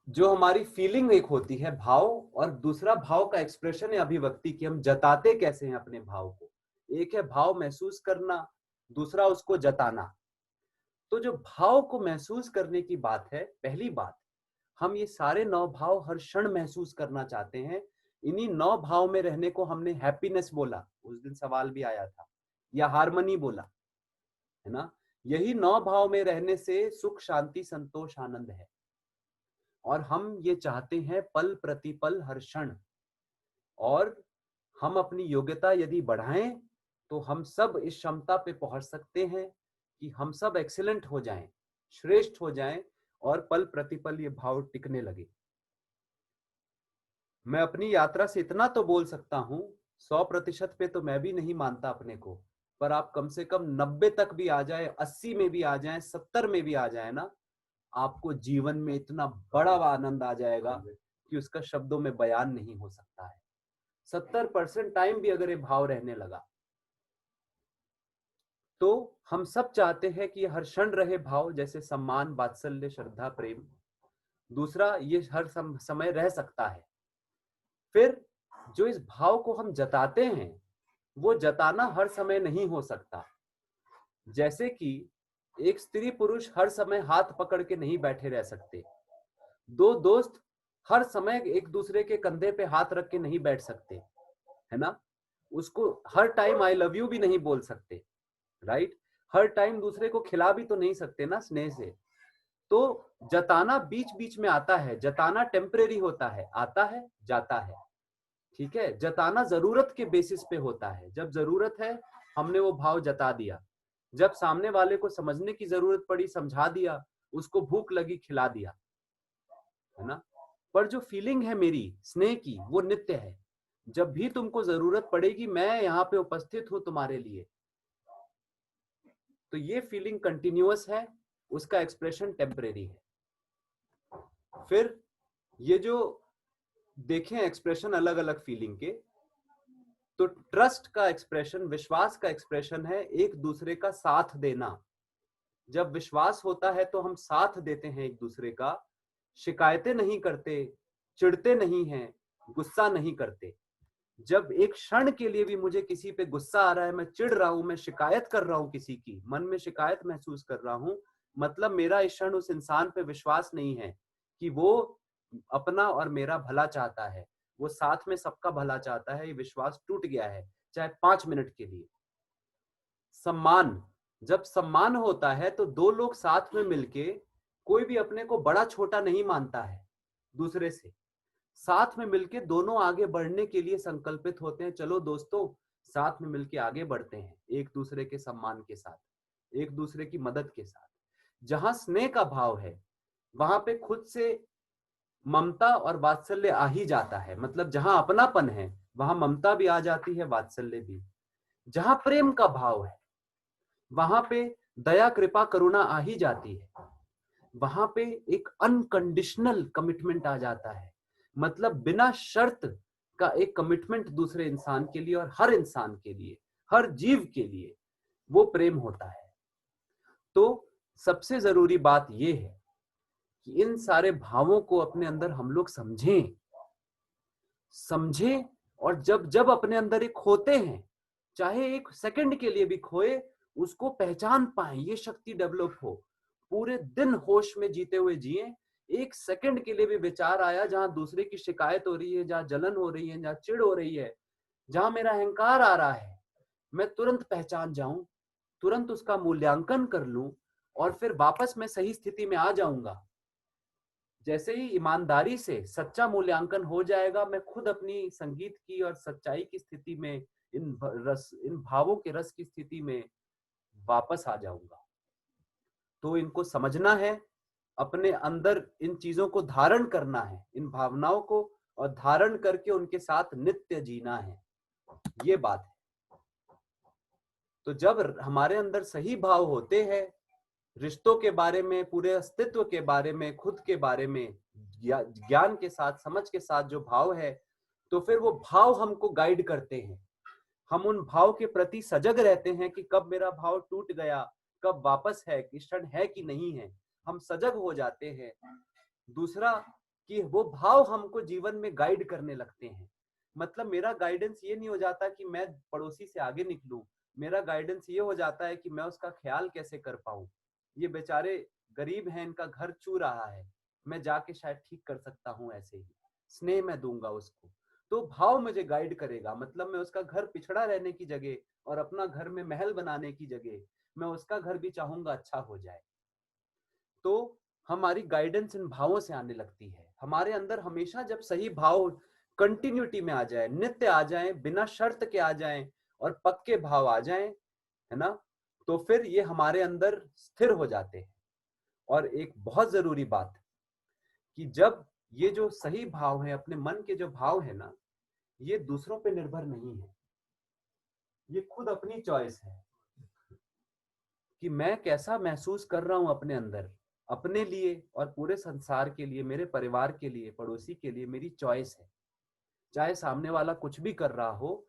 जो हमारी फीलिंग एक होती है भाव, और दूसरा भाव का एक्सप्रेशन है अभिव्यक्ति, कि हम जताते कैसे हैं अपने भाव को। एक है भाव महसूस करना, दूसरा उसको जताना। तो जो भाव को महसूस करने की बात है, पहली बात, हम ये सारे 9 भाव हर क्षण महसूस करना चाहते हैं। इन्हीं 9 भाव में रहने को हमने हैप्पीनेस बोला, उस दिन सवाल भी आया था, या हार्मनी बोला, है ना। यही 9 भाव में रहने से सुख, शांति, संतोष, आनंद है। और हम ये चाहते हैं पल प्रतिपल हर क्षण। और हम अपनी योग्यता यदि बढ़ाएं तो हम सब इस क्षमता पे पहुंच सकते हैं कि हम सब एक्सीलेंट हो जाएं, श्रेष्ठ हो जाएं, और पल प्रतिपल ये भाव टिकने लगे। मैं अपनी यात्रा से इतना तो बोल सकता हूं, 100% पे तो मैं भी नहीं मानता अपने को, पर आप कम से कम 90 तक भी आ जाए, 80 में भी आ जाए, 70 में भी आ जाए ना, आपको जीवन में इतना बड़ा आनंद आ जाएगा कि उसका शब्दों में बयान नहीं हो सकता है। 70% टाइम भी अगर ये भाव रहने लगा, तो हम सब चाहते हैं कि हर क्षण रहे भाव, जैसे सम्मान, वात्सल्य, श्रद्धा, प्रेम। दूसरा, ये हर समय रह सकता है। फिर जो इस भाव को हम जताते हैं, वो जताना हर समय नहीं हो सकता। जैसे कि एक स्त्री पुरुष हर समय हाथ पकड़ के नहीं बैठे रह सकते, 2 दोस्त हर समय एक दूसरे के कंधे पे हाथ रख के नहीं बैठ सकते, है ना। उसको हर टाइम आई लव यू भी नहीं बोल सकते, राइट। हर टाइम दूसरे को खिला भी तो नहीं सकते ना स्नेह से। तो जताना बीच बीच में आता है, जताना टेम्परेरी होता है, आता है जाता है, ठीक है। जताना जरूरत के बेसिस पे होता है, जब जरूरत है हमने वो भाव जता दिया, जब सामने वाले को समझने की जरूरत पड़ी समझा दिया, उसको भूख लगी खिला दिया, है ना। पर जो फीलिंग है मेरी स्नेह की, वो नित्य है। जब भी तुमको जरूरत पड़ेगी मैं यहाँ पे उपस्थित हूं तुम्हारे लिए। तो ये फीलिंग कंटिन्यूअस है, उसका एक्सप्रेशन टेम्परेरी है। फिर ये जो देखें एक्सप्रेशन अलग अलग फीलिंग के, तो ट्रस्ट का एक्सप्रेशन, विश्वास का एक्सप्रेशन है एक दूसरे का साथ देना। जब विश्वास होता है तो हम साथ देते हैं एक दूसरे का, शिकायतें नहीं करते, चिढ़ते नहीं हैं, गुस्सा नहीं करते। जब एक क्षण के लिए भी मुझे किसी पे गुस्सा आ रहा है, मैं चिढ़ रहा हूं, मैं शिकायत कर रहा हूं, किसी की मन में शिकायत महसूस कर रहा हूं, मतलब मेरा इस क्षण उस इंसान पे विश्वास नहीं है कि वो अपना और मेरा भला चाहता है, वो साथ में सबका भला चाहता है। ये विश्वास टूट गया है, चाहे 5 मिनट के लिए। सम्मान, जब सम्मान होता है तो 2 लोग साथ में मिलके, कोई भी अपने को बड़ा छोटा नहीं मानता है दूसरे से, साथ में मिलके दोनों आगे बढ़ने के लिए संकल्पित होते हैं। चलो दोस्तों साथ में मिलके आगे बढ़ते हैं, एक दूसरे के सम्मान के साथ, एक दूसरे की मदद के साथ। जहां स्नेह का भाव है वहां पे खुद से ममता और वात्सल्य आ ही जाता है। मतलब जहां अपनापन है वहां ममता भी आ जाती है, वात्सल्य भी। जहां प्रेम का भाव है वहां पे दया, कृपा, करुणा आ ही जाती है। वहां पे एक अनकंडीशनल कमिटमेंट आ जाता है, मतलब बिना शर्त का एक कमिटमेंट दूसरे इंसान के लिए, और हर इंसान के लिए, हर जीव के लिए वो प्रेम होता है। तो सबसे जरूरी बात यह है कि इन सारे भावों को अपने अंदर हम लोग समझें, और जब जब अपने अंदर एक होते हैं चाहे एक सेकंड के लिए भी खोए, उसको पहचान पाए, ये शक्ति डेवलप हो। पूरे दिन होश में जीते हुए जिए, एक सेकंड के लिए भी विचार आया जहां दूसरे की शिकायत हो रही है, जहां जलन हो रही है, जहां चिढ़ हो रही है, जहां मेरा अहंकार आ रहा है, मैं तुरंत पहचान जाऊं, तुरंत उसका मूल्यांकन कर लूं और फिर वापस मैं सही स्थिति में आ जाऊंगा। जैसे ही ईमानदारी से सच्चा मूल्यांकन हो जाएगा, मैं खुद अपनी संगीत की और सच्चाई की स्थिति में, इन भावों के रस की स्थिति में वापस आ जाऊंगा। तो इनको समझना है, अपने अंदर इन चीजों को धारण करना है, इन भावनाओं को, और धारण करके उनके साथ नित्य जीना है, ये बात है। तो जब हमारे अंदर सही भाव होते हैं, रिश्तों के बारे में, पूरे अस्तित्व के बारे में, खुद के बारे में ज्ञान के साथ, समझ के साथ जो भाव है, तो फिर वो भाव हमको गाइड करते हैं। हम उन भाव के प्रति सजग रहते हैं कि कब मेरा भाव टूट गया, कब वापस है, क्षण है कि नहीं है, हम सजग हो जाते हैं। दूसरा कि वो भाव हमको जीवन में गाइड करने लगते हैं। मतलब मेरा गाइडेंस ये नहीं हो जाता कि मैं पड़ोसी से आगे निकलूं, मेरा गाइडेंस ये हो जाता है कि मैं उसका ख्याल कैसे कर पाऊं। ये बेचारे गरीब हैं, इनका घर चू रहा है, मैं जाके शायद ठीक कर सकता हूं, ऐसे ही स्नेह मैं दूंगा उसको, तो भाव मुझे गाइड करेगा। मतलब मैं उसका घर पिछड़ा रहने की जगह और अपना घर में महल बनाने की जगह, मैं उसका घर भी चाहूंगा अच्छा हो जाए। तो हमारी गाइडेंस इन भावों से आने लगती है। हमारे अंदर हमेशा जब सही भाव कंटिन्यूटी में आ जाए, नित्य आ जाए, बिना शर्त के आ जाए और पक्के भाव आ जाए, है ना, तो फिर ये हमारे अंदर स्थिर हो जाते हैं। और एक बहुत जरूरी बात कि जब ये जो सही भाव है, अपने मन के जो भाव है ना, ये दूसरों पे निर्भर नहीं है, ये खुद अपनी चॉइस है कि मैं कैसा महसूस कर रहा हूं अपने अंदर, अपने लिए और पूरे संसार के लिए, मेरे परिवार के लिए, पड़ोसी के लिए मेरी चॉइस है। चाहे सामने वाला कुछ भी कर रहा हो,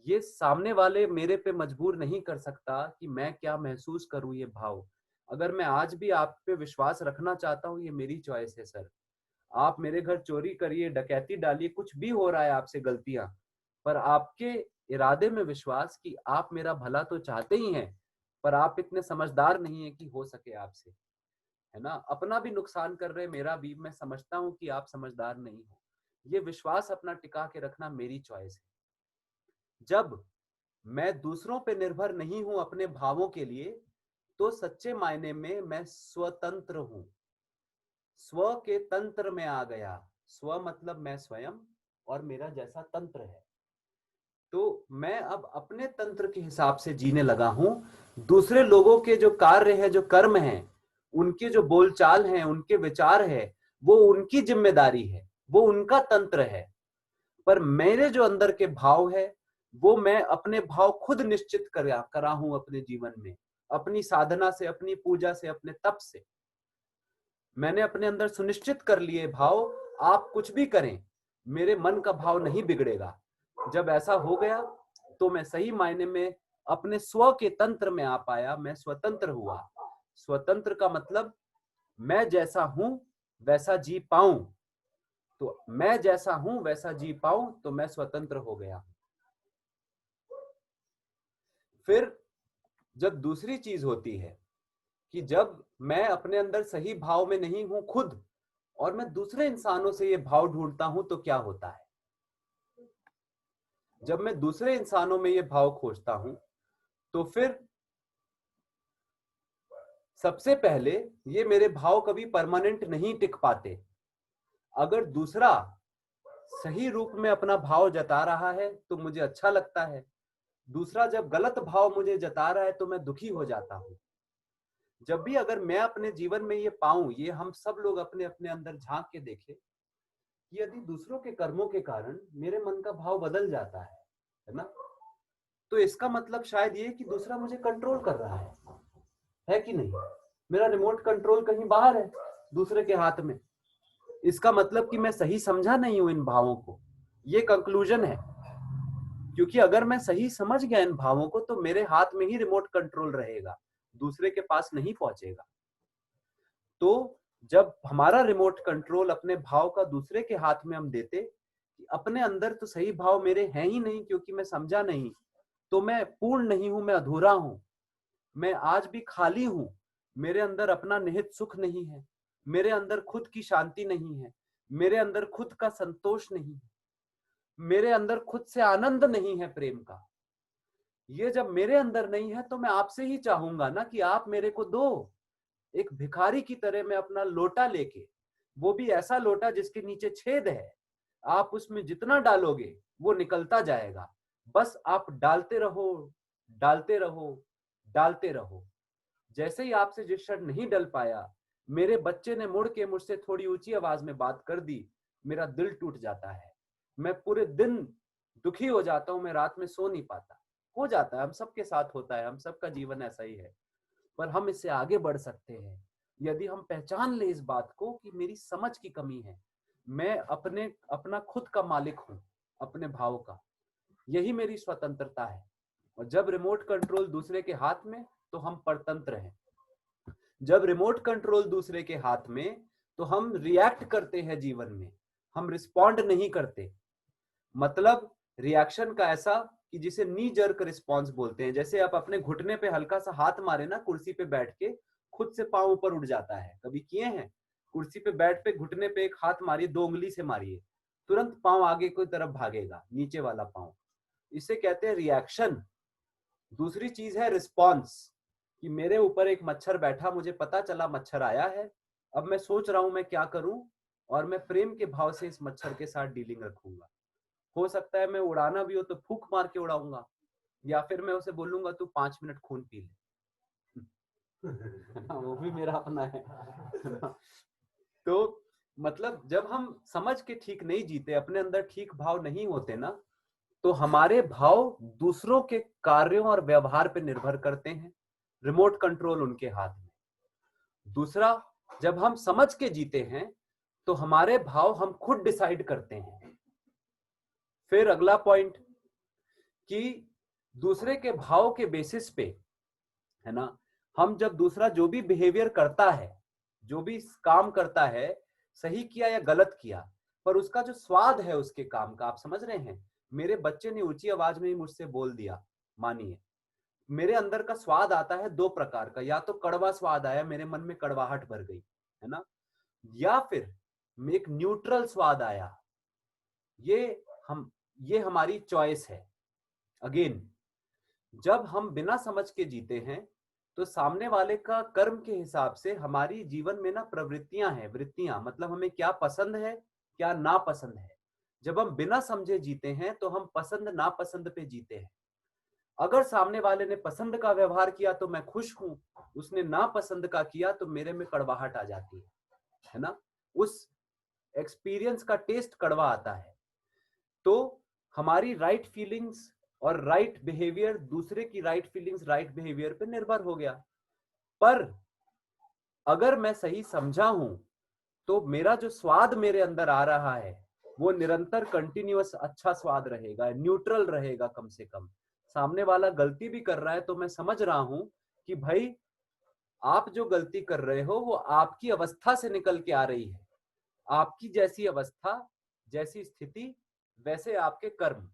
ये सामने वाले मेरे पे मजबूर नहीं कर सकता कि मैं क्या महसूस करूं ये भाव। अगर मैं आज भी आप पे विश्वास रखना चाहता हूं, ये मेरी चॉइस है सर। आप मेरे घर चोरी करिए, डकैती डालिए, कुछ भी हो रहा है आपसे गलतियां, पर आपके इरादे में विश्वास कि आप मेरा भला तो चाहते ही हैं, पर आप इतने समझदार नहीं है कि हो सके आपसे, है ना, अपना भी नुकसान कर रहे, मेरा भी, मैं समझता हूं कि आप समझदार नहीं हो। ये विश्वास अपना टिका के रखना मेरी चॉइस है। जब मैं दूसरों पे निर्भर नहीं हूं अपने भावों के लिए, तो सच्चे मायने में मैं स्वतंत्र हूं, स्व के तंत्र में आ गया। स्व मतलब मैं स्वयं और मेरा जैसा तंत्र है। तो मैं अब अपने तंत्र के हिसाब से जीने लगा हूं। दूसरे लोगों के जो कार्य है, जो कर्म है, उनके जो बोलचाल हैं, उनके विचार है, वो उनकी जिम्मेदारी है, वो उनका तंत्र है। पर मेरे जो अंदर के भाव है, वो मैं अपने भाव खुद निश्चित करा हूं अपने जीवन में, अपनी साधना से, अपनी पूजा से, अपने तप से। मैंने अपने अंदर सुनिश्चित कर लिए भाव, आप कुछ भी करें, मेरे मन का भाव नहीं बिगड़ेगा। जब ऐसा हो गया तो मैं सही मायने में अपने स्व के तंत्र में आ पाया, मैं स्वतंत्र हुआ। स्वतंत्र का मतलब मैं जैसा हूं वैसा जी पाऊं। तो मैं जैसा हूं वैसा जी पाऊं, तो मैं स्वतंत्र हो गया। फिर जब दूसरी चीज होती है कि जब मैं अपने अंदर सही भाव में नहीं हूं खुद, और मैं दूसरे इंसानों से ये भाव ढूंढता हूं, तो क्या होता है? जब मैं दूसरे इंसानों में ये भाव खोजता हूं, तो फिर सबसे पहले ये मेरे भाव कभी परमानेंट नहीं टिक पाते। अगर दूसरा सही रूप में अपना भाव जता रहा है तो मुझे अच्छा लगता है, दूसरा जब गलत भाव मुझे जता रहा है तो मैं दुखी हो जाता हूं। जब भी अगर मैं अपने जीवन में ये पाऊं, ये हम सब लोग अपने अपने अंदर झांक के देखें, यदि दूसरों के कर्मों के कारण मेरे मन का भाव बदल जाता है ना, तो इसका मतलब शायद ये कि दूसरा मुझे कंट्रोल कर रहा है कि नहीं? मेरा रिमोट कंट्रोल कहीं बाहर है, दूसरे के हाथ में। इसका मतलब कि मैं सही समझा नहीं हूं इन भावों को, ये कंक्लूजन है। क्योंकि अगर मैं सही समझ गया इन भावों को, तो मेरे हाथ में ही रिमोट कंट्रोल रहेगा, दूसरे के पास नहीं पहुंचेगा। तो जब हमारा रिमोट कंट्रोल अपने भाव का दूसरे के हाथ में हम देते, कि अपने अंदर तो सही भाव मेरे हैं ही नहीं क्योंकि मैं समझा नहीं, तो मैं पूर्ण नहीं हूं, मैं अधूरा हूं, मैं आज भी खाली हूं, मेरे अंदर अपना निहित सुख नहीं है, मेरे अंदर खुद की शांति नहीं है, मेरे अंदर खुद का संतोष नहीं है, मेरे अंदर खुद से आनंद नहीं है प्रेम का। ये जब मेरे अंदर नहीं है तो मैं आपसे ही चाहूंगा ना कि आप मेरे को दो। एक भिखारी की तरह मैं अपना लोटा लेके, वो भी ऐसा लोटा जिसके नीचे छेद है, आप उसमें जितना डालोगे वो निकलता जाएगा। बस आप डालते रहो, डालते रहो, डालते रहो। जैसे ही आपसे जिस क्षण नहीं डल पाया, मेरे बच्चे ने मुड़ के मुझसे थोड़ी ऊंची आवाज में बात कर दी, मेरा दिल टूट जाता है, मैं पूरे दिन दुखी हो जाता हूं, मैं रात में सो नहीं पाता। हो जाता है, हम सबके साथ होता है, हम सबका जीवन ऐसा ही है। पर हम इससे आगे बढ़ सकते हैं यदि हम पहचान ले इस बात को कि मेरी समझ की कमी है, मैं अपना खुद का मालिक हूं, अपने भाव का, यही मेरी स्वतंत्रता है। और जब रिमोट कंट्रोल दूसरे के हाथ में तो हम परतंत्र हैं। जब रिमोट कंट्रोल दूसरे के हाथ में तो हम रिएक्ट करते हैं जीवन में, हम रिस्पॉन्ड नहीं करते। मतलब रिएक्शन का ऐसा कि जिसे नी जर्क रिस्पॉन्स बोलते हैं। जैसे आप अपने घुटने पे हल्का सा हाथ मारे ना कुर्सी पे बैठ के, खुद से पांव ऊपर उठ जाता है। कभी किए हैं? कुर्सी पे बैठ पे घुटने पे एक हाथ मारिए, 2 उंगली से मारिए, तुरंत पांव आगे की तरफ भागेगा, नीचे वाला पांव। इसे कहते हैं रिएक्शन। दूसरी चीज है रिस्पॉन्स, कि मेरे ऊपर एक मच्छर बैठा, मुझे पता चला मच्छर आया है, अब मैं सोच रहा हूं मैं क्या करूं, और मैं प्रेम के भाव से इस मच्छर के साथ डीलिंग रखूंगा। हो सकता है मैं उड़ाना भी हो तो फूंक मार के उड़ाऊंगा, या फिर मैं उसे बोलूंगा तू 5 मिनट खून पी ले। वो भी मेरा अपना है। तो मतलब जब हम समझ के ठीक नहीं जीते, अपने अंदर ठीक भाव नहीं होते ना, तो हमारे भाव दूसरों के कार्यों और व्यवहार पर निर्भर करते हैं। रिमोट कंट्रोल उनके हाथ में। दूसरा, जब हम समझ के जीते हैं तो हमारे भाव हम खुद डिसाइड करते हैं। फिर अगला पॉइंट कि दूसरे के भाव के बेसिस पे, है ना, हम जब दूसरा जो भी बिहेवियर करता है, जो भी काम करता है, सही किया या गलत किया, पर उसका जो स्वाद है उसके काम का, आप समझ रहे हैं। मेरे बच्चे ने ऊंची आवाज में ही मुझसे बोल दिया, मानिए, मेरे अंदर का स्वाद आता है 2 प्रकार का। या तो कड़वा स्वाद आया, मेरे मन में कड़वाहट भर गई, है ना, या फिर एक न्यूट्रल स्वाद आया। ये हमारी चॉइस है। अगेन, जब हम बिना समझ के जीते हैं तो सामने वाले का कर्म के हिसाब से हमारी जीवन में ना प्रवृत्तियां हैं, वृत्तियां, मतलब हमें क्या पसंद है, क्या नापसंद है। जब हम बिना समझे जीते हैं तो हम पसंद नापसंद पे जीते हैं। अगर सामने वाले ने पसंद का व्यवहार किया तो मैं खुश हूं, उसने नापसंद का किया तो मेरे में कड़वाहट आ जाती है ना, उस एक्सपीरियंस का टेस्ट कड़वा आता है। तो हमारी राइट फीलिंग्स और राइट बिहेवियर दूसरे की राइट फीलिंग्स राइट बिहेवियर पे निर्भर हो गया। पर अगर मैं सही समझा हूं तो मेरा जो स्वाद मेरे अंदर आ रहा है वो निरंतर कंटिन्यूअस अच्छा स्वाद रहेगा, न्यूट्रल रहेगा। कम से कम सामने वाला गलती भी कर रहा है तो मैं समझ रहा हूं कि भाई आप जो गलती कर रहे हो वो आपकी अवस्था से निकल के आ रही है। आपकी जैसी अवस्था, जैसी स्थिति, वैसे आपके कर्म।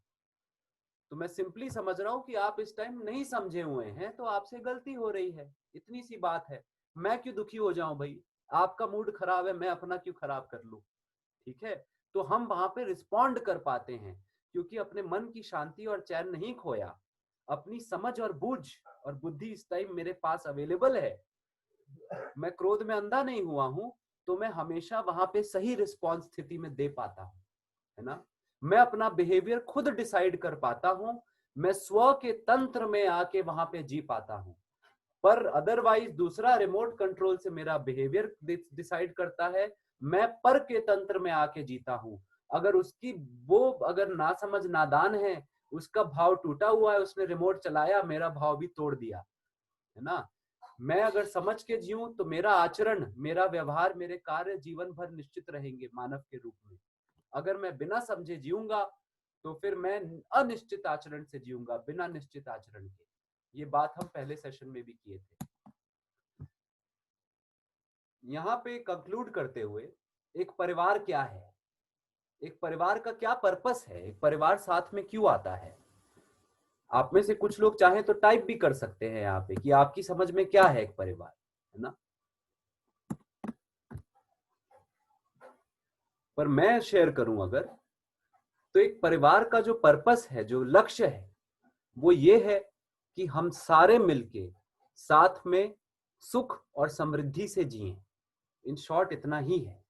तो मैं सिंपली समझ रहा हूं कि आप इस टाइम नहीं समझे हुए हैं तो आपसे गलती हो रही है, इतनी सी बात है। मैं क्यों दुखी हो जाऊं भाई, आपका मूड खराब है, मैं अपना क्यों खराब कर लूं। ठीक है, तो हम वहां पे रिस्पॉन्ड कर पाते हैं क्योंकि अपने मन की शांति और चैन नहीं खोया, अपनी समझ और बूझ और बुद्धि इस टाइम मेरे पास अवेलेबल है। मैं क्रोध में अंधा नहीं हुआ हूं, तो मैं हमेशा वहां पे सही रिस्पॉन्स स्थिति में दे पाता हूं, है ना। मैं अपना बिहेवियर खुद डिसाइड कर पाता हूं, मैं स्व के तंत्र में आके वहां पे जी पाता हूं। पर अदरवाइज दूसरा रिमोट कंट्रोल से मेरा बिहेवियर डिसाइड करता है, मैं पर के तंत्र में आके जीता हूं। अगर उसकी वो अगर नासमझ नादान है, उसका भाव टूटा हुआ है, उसने रिमोट चलाया, मेरा भाव भी तोड़ दिया, है ना। मैं अगर समझ के जीऊं तो मेरा आचरण, मेरा व्यवहार, मेरे कार्य जीवन भर निश्चित रहेंगे मानव के रूप में। अगर मैं बिना समझे जीऊंगा तो फिर मैं अनिश्चित आचरण से जीऊंगा, बिना निश्चित आचरण के। ये बात हम पहले सेशन में भी किए थे। यहाँ पे कंक्लूड करते हुए, एक परिवार क्या है, एक परिवार का क्या पर्पस है, एक परिवार साथ में क्यों आता है। आप में से कुछ लोग चाहें तो टाइप भी कर सकते हैं यहाँ पे कि आपकी समझ में क्या है एक परिवार, है ना। पर मैं शेयर करूं अगर, तो एक परिवार का जो पर्पस है, जो लक्ष्य है, वो ये है कि हम सारे मिलके साथ में सुख और समृद्धि से जिएं। इन शॉर्ट इतना ही है।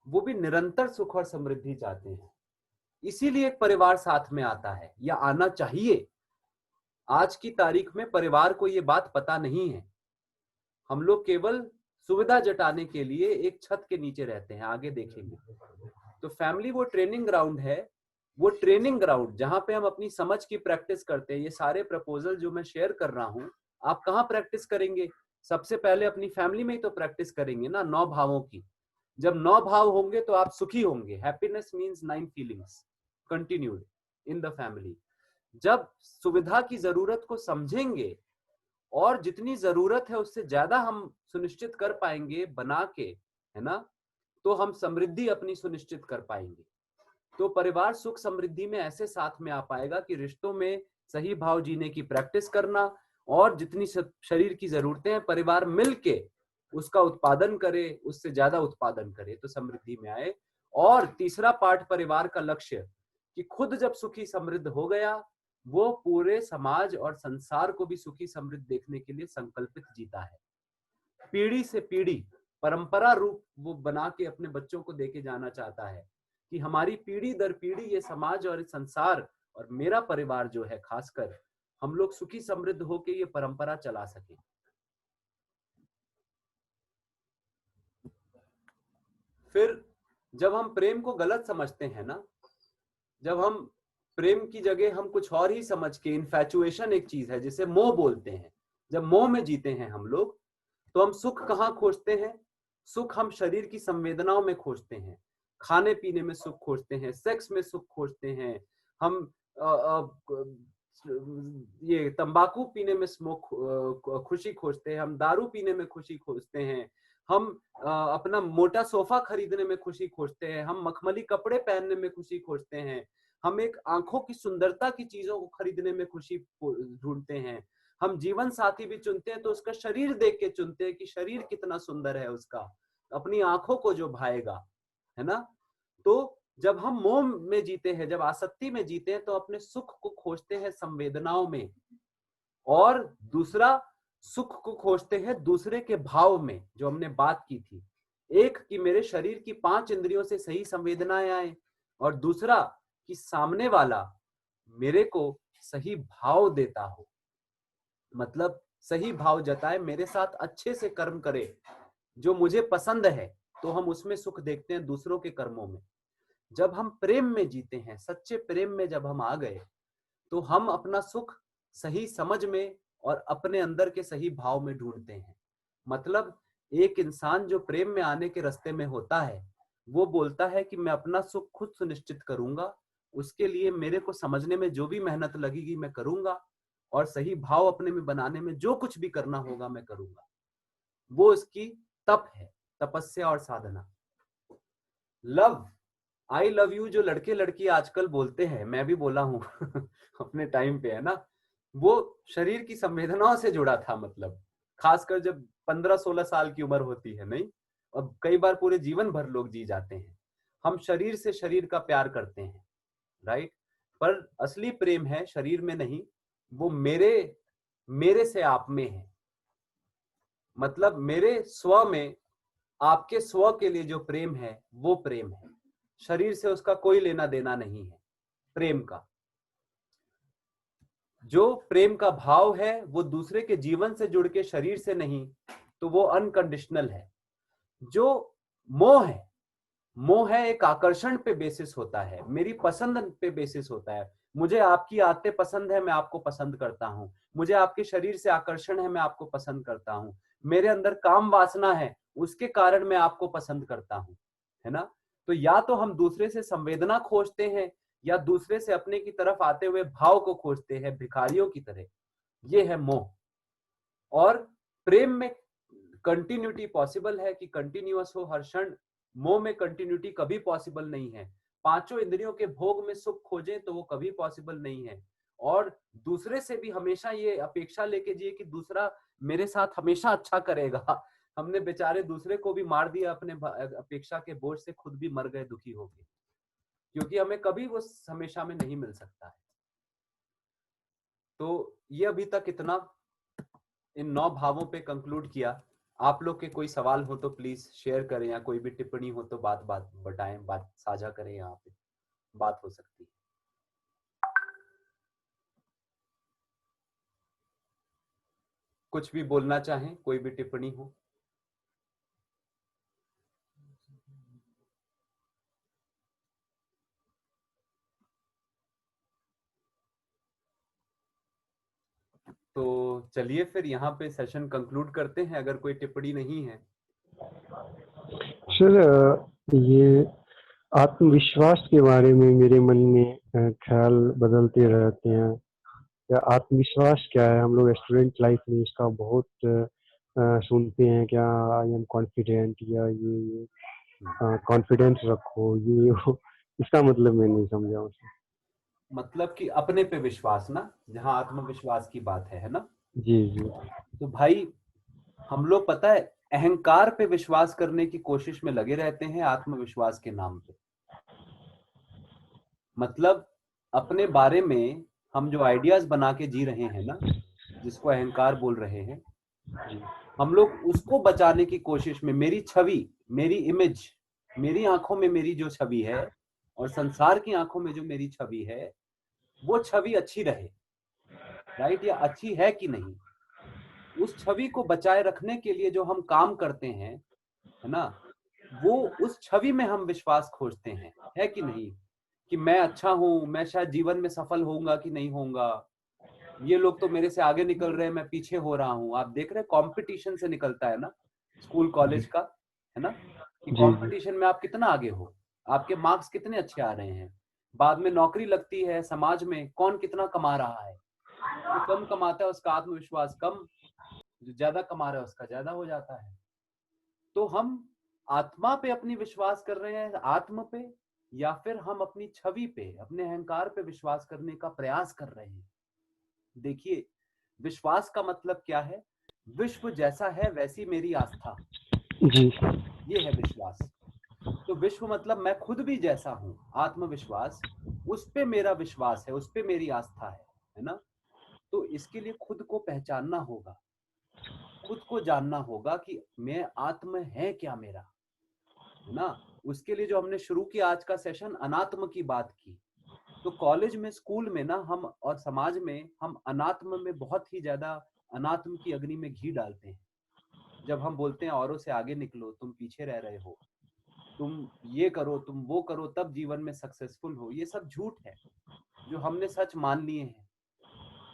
वो भी निरंतर सुख और समृद्धि चाहते हैं, इसीलिए एक परिवार साथ में आता है या आना चाहिए। आज की तारीख में परिवार को ये बात पता नहीं है। हम लोग केवल सुविधा जटाने के लिए एक छत के नीचे रहते हैं, आगे देखेंगे। तो फैमिली वो ट्रेनिंग ग्राउंड है, वो ट्रेनिंग ग्राउंड जहां पे हम अपनी समझ की प्रैक्टिस करते हैं। ये सारे प्रपोजल जो मैं शेयर कर रहा हूं, आप कहाँ प्रैक्टिस करेंगे? सबसे पहले अपनी फैमिली में ही तो प्रैक्टिस करेंगे ना, 9 भावों की। जब 9 भाव होंगे तो आप सुखी होंगे। Happiness means 9 feelings continued in the family. जब सुविधा की जरूरत को समझेंगे और जितनी जरूरत है उससे ज्यादा हम सुनिश्चित कर पाएंगे बना के, है ना, तो हम समृद्धि अपनी सुनिश्चित कर पाएंगे। तो परिवार सुख समृद्धि में ऐसे साथ में आ पाएगा कि रिश्तों में सही भाव जीने की प्रैक्टिस करना, और जितनी शरीर की जरूरतें हैं परिवार मिलके उसका उत्पादन करे, उससे ज्यादा उत्पादन करे तो समृद्धि में आए। और तीसरा पार्ट परिवार का लक्ष्य कि खुद जब सुखी समृद्ध हो गया, वो पूरे समाज और संसार को भी सुखी समृद्ध देखने के लिए संकल्पित जीता है। पीढ़ी से पीढ़ी परंपरा रूप वो बना के अपने बच्चों को देके जाना चाहता है कि हमारी पीढ़ी दर पीढ़ी ये समाज और संसार और मेरा परिवार जो है खासकर, हम लोग सुखी समृद्ध होके ये परंपरा चला सके। फिर जब हम प्रेम को गलत समझते हैं ना, जब हम प्रेम की जगह हम कुछ और ही समझ के, इन्फैचुएशन एक चीज है जिसे मोह बोलते हैं, जब मोह में जीते हैं हम लोग, तो हम सुख कहाँ खोजते हैं? सुख हम शरीर की संवेदनाओं में खोजते हैं, खाने पीने में सुख खोजते हैं, सेक्स में सुख खोजते हैं, हम ये तंबाकू पीने में खुशी खोजते हैं, हम दारू पीने में खुशी खोजते हैं, हम अपना मोटा सोफा खरीदने में खुशी खोजते हैं, हम मखमली कपड़े पहनने में खुशी खोजते हैं, हम एक आंखों की सुंदरता की चीजों को खरीदने में खुशी ढूंढते हैं, हम जीवन साथी भी चुनते हैं तो उसका शरीर देख के चुनते हैं कि शरीर कितना सुंदर है उसका, अपनी आंखों को जो भाएगा, है ना। तो जब हम मोह में जीते हैं, जब आसक्ति में जीते हैं, तो अपने सुख को खोजते हैं संवेदनाओं में, और दूसरा सुख को खोजते हैं दूसरे के भाव में, जो हमने बात की थी। एक कि मेरे शरीर की 5 इंद्रियों से सही संवेदनाएं आए, और दूसरा कि सामने वाला मेरे को सही भाव देता हो, मतलब सही भाव जताए, मेरे साथ अच्छे से कर्म करे, जो मुझे पसंद है, तो हम उसमें सुख देखते हैं दूसरों के कर्मों में। जब हम प्रेम में जीते हैं, सच्चे प्रेम में जब हम आ गए, तो हम अपना सुख सही समझ में और अपने अंदर के सही भाव में ढूंढते हैं। मतलब एक इंसान जो प्रेम में आने के रास्ते में होता है, वो बोलता है कि मैं अपना सुख खुद सुनिश्चित करूंगा, उसके लिए मेरे को समझने में जो भी मेहनत लगेगी मैं करूंगा, और सही भाव अपने में बनाने में जो कुछ भी करना होगा मैं करूंगा। वो इसकी तप है, तपस्या और साधना। लव, आई लव यू जो लड़के लड़की आजकल बोलते हैं, मैं भी बोला हूं अपने टाइम पे, है ना, वो शरीर की संवेदनाओं से जुड़ा था। मतलब खासकर जब 15-16 साल की उम्र होती है, नहीं, और कई बार पूरे जीवन भर लोग जी जाते हैं। हम शरीर से शरीर का प्यार करते हैं, राइट, पर असली प्रेम है शरीर में नहीं, वो मेरे से आप में है। मतलब मेरे स्व में आपके स्व के लिए जो प्रेम है वो प्रेम है, शरीर से उसका कोई लेना देना नहीं है। प्रेम का जो प्रेम का भाव है वो दूसरे के जीवन से जुड़ के शरीर से नहीं, तो वो अनकंडीशनल है। जो मोह है एक आकर्षण पे बेसिस होता है, मेरी पसंद पे बेसिस होता है। मुझे आपकी आदतें पसंद है, मैं आपको पसंद करता हूं। मुझे आपके शरीर से आकर्षण है, मैं आपको पसंद करता हूं। मेरे अंदर काम वासना है, उसके कारण मैं आपको पसंद करता हूं, है ना। तो या तो हम दूसरे से संवेदना खोजते हैं, या दूसरे से अपने की तरफ आते हुए भाव को खोजते हैं भिखारियों की तरह। ये है मोह। और प्रेम में कंटिन्यूटी पॉसिबल है कि कंटिन्यूअस हो हर क्षण। मोह में कंटिन्यूटी कभी पॉसिबल नहीं है। 5 इंद्रियों के भोग में सुख खोजें तो वो कभी पॉसिबल नहीं है। और दूसरे से भी हमेशा ये अपेक्षा लेके जिए कि दूसरा मेरे साथ हमेशा अच्छा करेगा। हमने बेचारे दूसरे को भी मार दिया अपने अपेक्षा के बोझ से, खुद भी मर गए दुखी होके, क्योंकि हमें कभी वो हमेशा में नहीं मिल सकता है। तो ये अभी तक इतना इन 9 भावों पे कंक्लूड किया। आप लोग के कोई सवाल हो तो प्लीज शेयर करें, या कोई भी टिप्पणी हो तो बात बताएं, बात साझा करें, यहाँ पे बात हो सकती है। कुछ भी बोलना चाहें, कोई भी टिप्पणी हो। तो चलिए फिर यहाँ पे सेशन कंक्लूड करते हैं, अगर कोई टिप्पणी नहीं है। सर ये आत्मविश्वास के बारे में मेरे मन में ख्याल बदलते रहते हैं। या आत्मविश्वास क्या है? हम लोग स्टूडेंट लाइफ में इसका बहुत सुनते हैं, क्या आई एम कॉन्फिडेंट, या ये कॉन्फिडेंस रखो, ये वो। इसका मतलब मैं नहीं समझा उसे। मतलब कि अपने पे विश्वास ना, जहाँ आत्मविश्वास की बात है ना। जी जी। तो भाई हम लोग पता है अहंकार पे विश्वास करने की कोशिश में लगे रहते हैं आत्मविश्वास के नाम पे। मतलब अपने बारे में हम जो आइडियाज बना के जी रहे हैं ना, जिसको अहंकार बोल रहे हैं, हम लोग उसको बचाने की कोशिश में, मेरी छवि, मेरी इमेज, मेरी आंखों में मेरी जो छवि है और संसार की आंखों में जो मेरी छवि है, वो छवि अच्छी रहे, राइट, या अच्छी है कि नहीं, उस छवि को बचाए रखने के लिए जो हम काम करते हैं, है ना, वो उस छवि में हम विश्वास खोजते हैं, है कि नहीं, कि मैं अच्छा हूं, मैं शायद जीवन में सफल होऊंगा कि नहीं होऊंगा, ये लोग तो मेरे से आगे निकल रहे हैं, मैं पीछे हो रहा हूं। आप देख रहे हैं कंपटीशन से निकलता है ना स्कूल कॉलेज का, है ना, कि जी जी। कंपटीशन में आप कितना आगे हो, आपके मार्क्स कितने अच्छे आ रहे हैं, बाद में नौकरी लगती है, समाज में कौन कितना कमा रहा है, जो कम कमाता है उसका आत्मविश्वास कम, जो ज्यादा कमा रहा है उसका ज्यादा हो जाता है। तो हम आत्मा पे अपनी विश्वास कर रहे हैं, आत्म पे, या फिर हम अपनी छवि पे, अपने अहंकार पे विश्वास करने का प्रयास कर रहे हैं। देखिए विश्वास का मतलब क्या है, विश्व जैसा है वैसी मेरी आस्था, जी ये है विश्वास। तो विश्व मतलब मैं खुद भी जैसा हूं, आत्मविश्वास, उस पे मेरा विश्वास है, उस पे मेरी आस्था है ना। तो इसके लिए खुद को पहचानना होगा, खुद को जानना होगा कि मैं आत्म है क्या मेरा, है ना। उसके लिए जो हमने शुरू किया आज का सेशन, अनात्म की बात की। तो कॉलेज में, स्कूल में ना, हम और समाज में हम अनात्म में बहुत ही ज्यादा अनात्म की अग्नि में घी डालते हैं। जब हम बोलते हैं औरों से आगे निकलो, तुम पीछे रह रहे हो, तुम ये करो, तुम वो करो, तब जीवन में सक्सेसफुल हो, ये सब झूठ है जो हमने सच मान लिए हैं,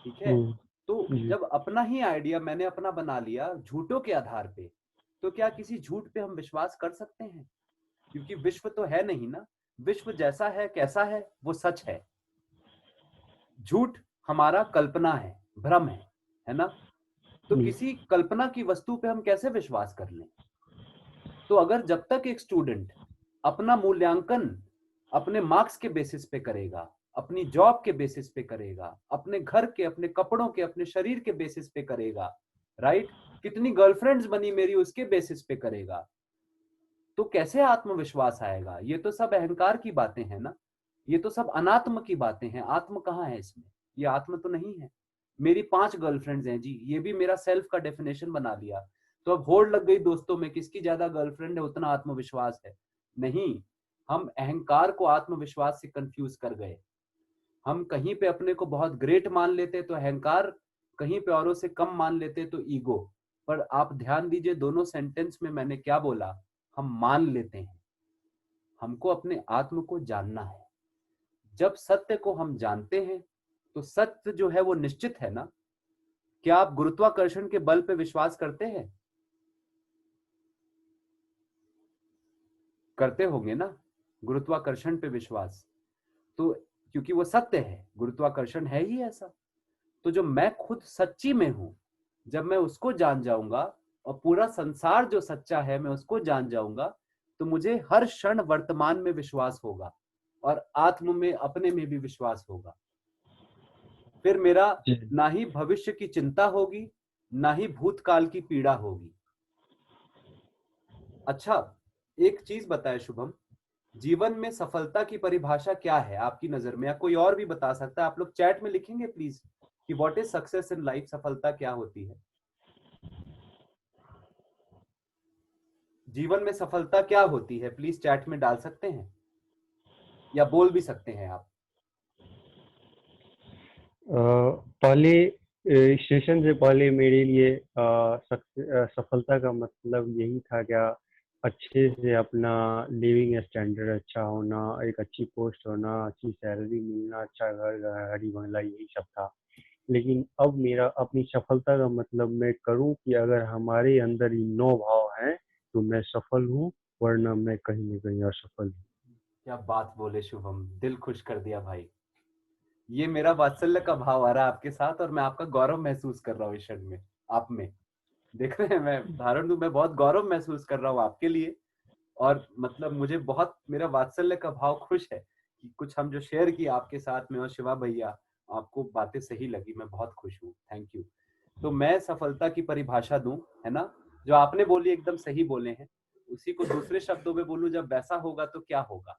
ठीक है। तो जी। जब अपना ही आइडिया मैंने अपना बना लिया झूठों के आधार पे, तो क्या किसी झूठ पे हम विश्वास कर सकते हैं? क्योंकि विश्व तो है नहीं ना, विश्व जैसा है, कैसा है, वो सच है। झूठ हमारा कल्पना है, भ्रम है ना। तो किसी कल्पना की वस्तु पे हम कैसे विश्वास कर लें? तो अगर जब तक एक स्टूडेंट अपना मूल्यांकन अपने मार्क्स के बेसिस पे करेगा, अपनी जॉब के बेसिस पे करेगा, अपने घर के, अपने कपड़ों के, अपने शरीर के बेसिस पे करेगा, राइट, कितनी गर्लफ्रेंड्स बनी मेरी उसके बेसिस पे करेगा, तो कैसे आत्मविश्वास आएगा? ये तो सब अहंकार की बातें हैं ना, ये तो सब अनात्म की बातें हैं। आत्म कहाँ है इसमें? ये आत्म तो नहीं है। मेरी 5 गर्लफ्रेंड्स हैं जी, ये भी मेरा सेल्फ का डेफिनेशन बना लिया, तो अब होड़ लग गई दोस्तों में, किसकी ज्यादा गर्लफ्रेंड है उतना आत्मविश्वास है। नहीं, हम अहंकार को आत्मविश्वास से कंफ्यूज कर गए। हम कहीं पे अपने को बहुत ग्रेट मान लेते तो अहंकार, कहीं पे औरों से कम मान लेते तो ईगो। पर आप ध्यान दीजिए दोनों सेंटेंस में मैंने क्या बोला, हम मान लेते हैं। हमको अपने आत्म को जानना है। जब सत्य को हम जानते हैं तो सत्य जो है वो निश्चित है ना। क्या आप गुरुत्वाकर्षण के बल पे विश्वास करते हैं? करते होंगे ना, गुरुत्वाकर्षण पे विश्वास। तो क्योंकि वो सत्य है, गुरुत्वाकर्षण है ही ऐसा। तो जो मैं खुद सच्ची में हूं, जब मैं उसको जान जाऊंगा और पूरा संसार जो सच्चा है मैं उसको जान जाऊंगा, तो मुझे हर क्षण वर्तमान में विश्वास होगा और आत्म में, अपने में भी विश्वास होगा। फिर मेरा जी ना ही भविष्य की चिंता होगी, ना ही भूतकाल की पीड़ा होगी। अच्छा, एक चीज बताए शुभम, जीवन में सफलता की परिभाषा क्या है आपकी नजर में, या कोई और भी बता सकता है? आप लोग चैट में लिखेंगे प्लीज कि what is success in life, सफलता क्या होती है जीवन में, सफलता क्या होती है, प्लीज चैट में डाल सकते हैं या बोल भी सकते हैं आप। पहले स्टेशन से पहले मेरे लिए सफलता का मतलब यही था क्या, अच्छे से अपना लिविंग स्टैंडर्ड अच्छा होना, एक अच्छी पोस्ट होना, अच्छी सैलरी मिलना, अच्छा घर गाड़ी बंगला, यही सब था। लेकिन अब मेरा अपनी सफलता का मतलब मैं करूं कि अगर हमारे अंदर ये 9 भाव हैं तो मैं सफल हूं, वरना मैं कहीं ना कहीं असफल हूं। क्या बात बोले शुभम, दिल खुश कर दिया भाई। ये मेरा वात्सल्य का भाव आ रहा है आपके साथ, और मैं आपका गौरव महसूस कर रहा हूँ इस क्षण में आप में। देख रहे हैं, मैं उदाहरण दूं, मैं बहुत गौरव महसूस कर रहा हूँ आपके लिए। और मतलब मुझे बहुत, मेरा वात्सल्य का भाव खुश है कि कुछ हम जो शेयर किया आपके साथ में, और शिवा भैया आपको बातें सही लगी, मैं बहुत खुश हूँ, थैंक यू। तो मैं सफलता की परिभाषा दूं, है ना, जो आपने बोली एकदम सही बोले हैं, उसी को दूसरे शब्दों में बोलूं, जब वैसा होगा तो क्या होगा।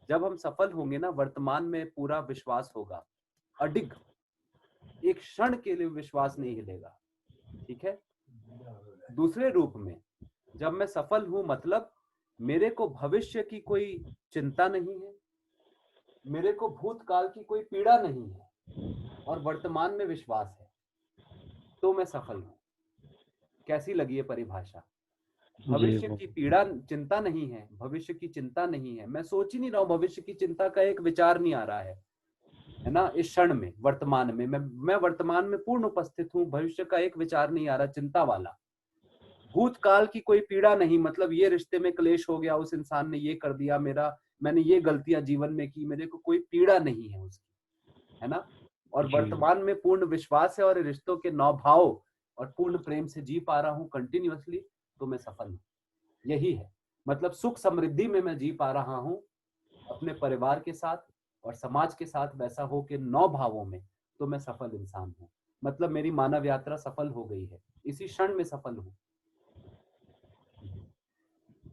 जब हम सफल होंगे ना, वर्तमान में पूरा विश्वास होगा, अडिग, एक क्षण के लिए विश्वास नहीं हिलेगा, ठीक है। दूसरे रूप में, जब मैं सफल हूं मतलब मेरे को भविष्य की कोई चिंता नहीं है, मेरे को भूतकाल की कोई पीड़ा नहीं है, और वर्तमान में विश्वास है, तो मैं सफल हूं। कैसी लगी ये परिभाषा? जी भविष्य की पीड़ा, चिंता नहीं है, भविष्य की चिंता नहीं है, मैं सोच ही नहीं रहा हूं, भविष्य की चिंता का एक विचार नहीं आ रहा है ना, इस क्षण में वर्तमान में मैं वर्तमान में पूर्ण उपस्थित हूं, भविष्य का एक विचार नहीं आ रहा चिंता वाला। भूतकाल की कोई पीड़ा नहीं, मतलब ये रिश्ते में क्लेश हो गया, उस इंसान ने ये कर दिया, मैंने ये गलतियां जीवन में की, मेरे को कोई पीड़ा नहीं है उसकी, है ना। और जी वर्तमान में पूर्ण विश्वास है, और रिश्तों के नौभाव और पूर्ण प्रेम से जी पा रहा हूँ कंटिन्यूअसली, तो मैं सफल हूँ। यही है, मतलब सुख समृद्धि में मैं जी पा रहा हूँ अपने परिवार के साथ और समाज के साथ, वैसा हो के 9 भावों में, तो मैं सफल इंसान हूँ। मतलब मेरी मानव यात्रा सफल हो गई है, इसी क्षण में सफल हूँ।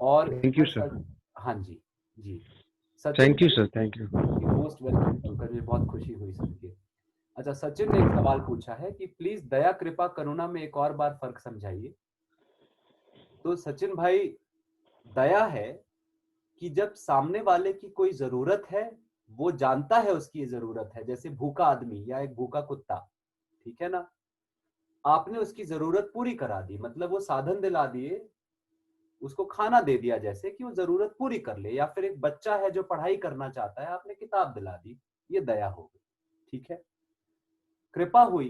और थैंक यू मैं सर। हाँ जी, जी सचिन थैंक यू भाई, sir, thank you. Most welcome, सुनकर मुझे बहुत खुशी हुई सुन के। अच्छा, सचिन ने एक सवाल पूछा है कि प्लीज दया कृपा करुणा में एक और बार फर्क समझाइए। तो सचिन भाई, दया है कि जब सामने वाले की कोई जरूरत है, वो जानता है उसकी ये जरूरत है, जैसे भूखा आदमी या एक भूखा कुत्ता, ठीक है ना, आपने उसकी जरूरत पूरी करा दी, मतलब वो साधन दिला दिए, उसको खाना दे दिया, जैसे कि वो जरूरत पूरी कर ले। या फिर एक बच्चा है जो पढ़ाई करना चाहता है, आपने किताब दिला दी, ये दया हो गई, ठीक है। कृपा हुई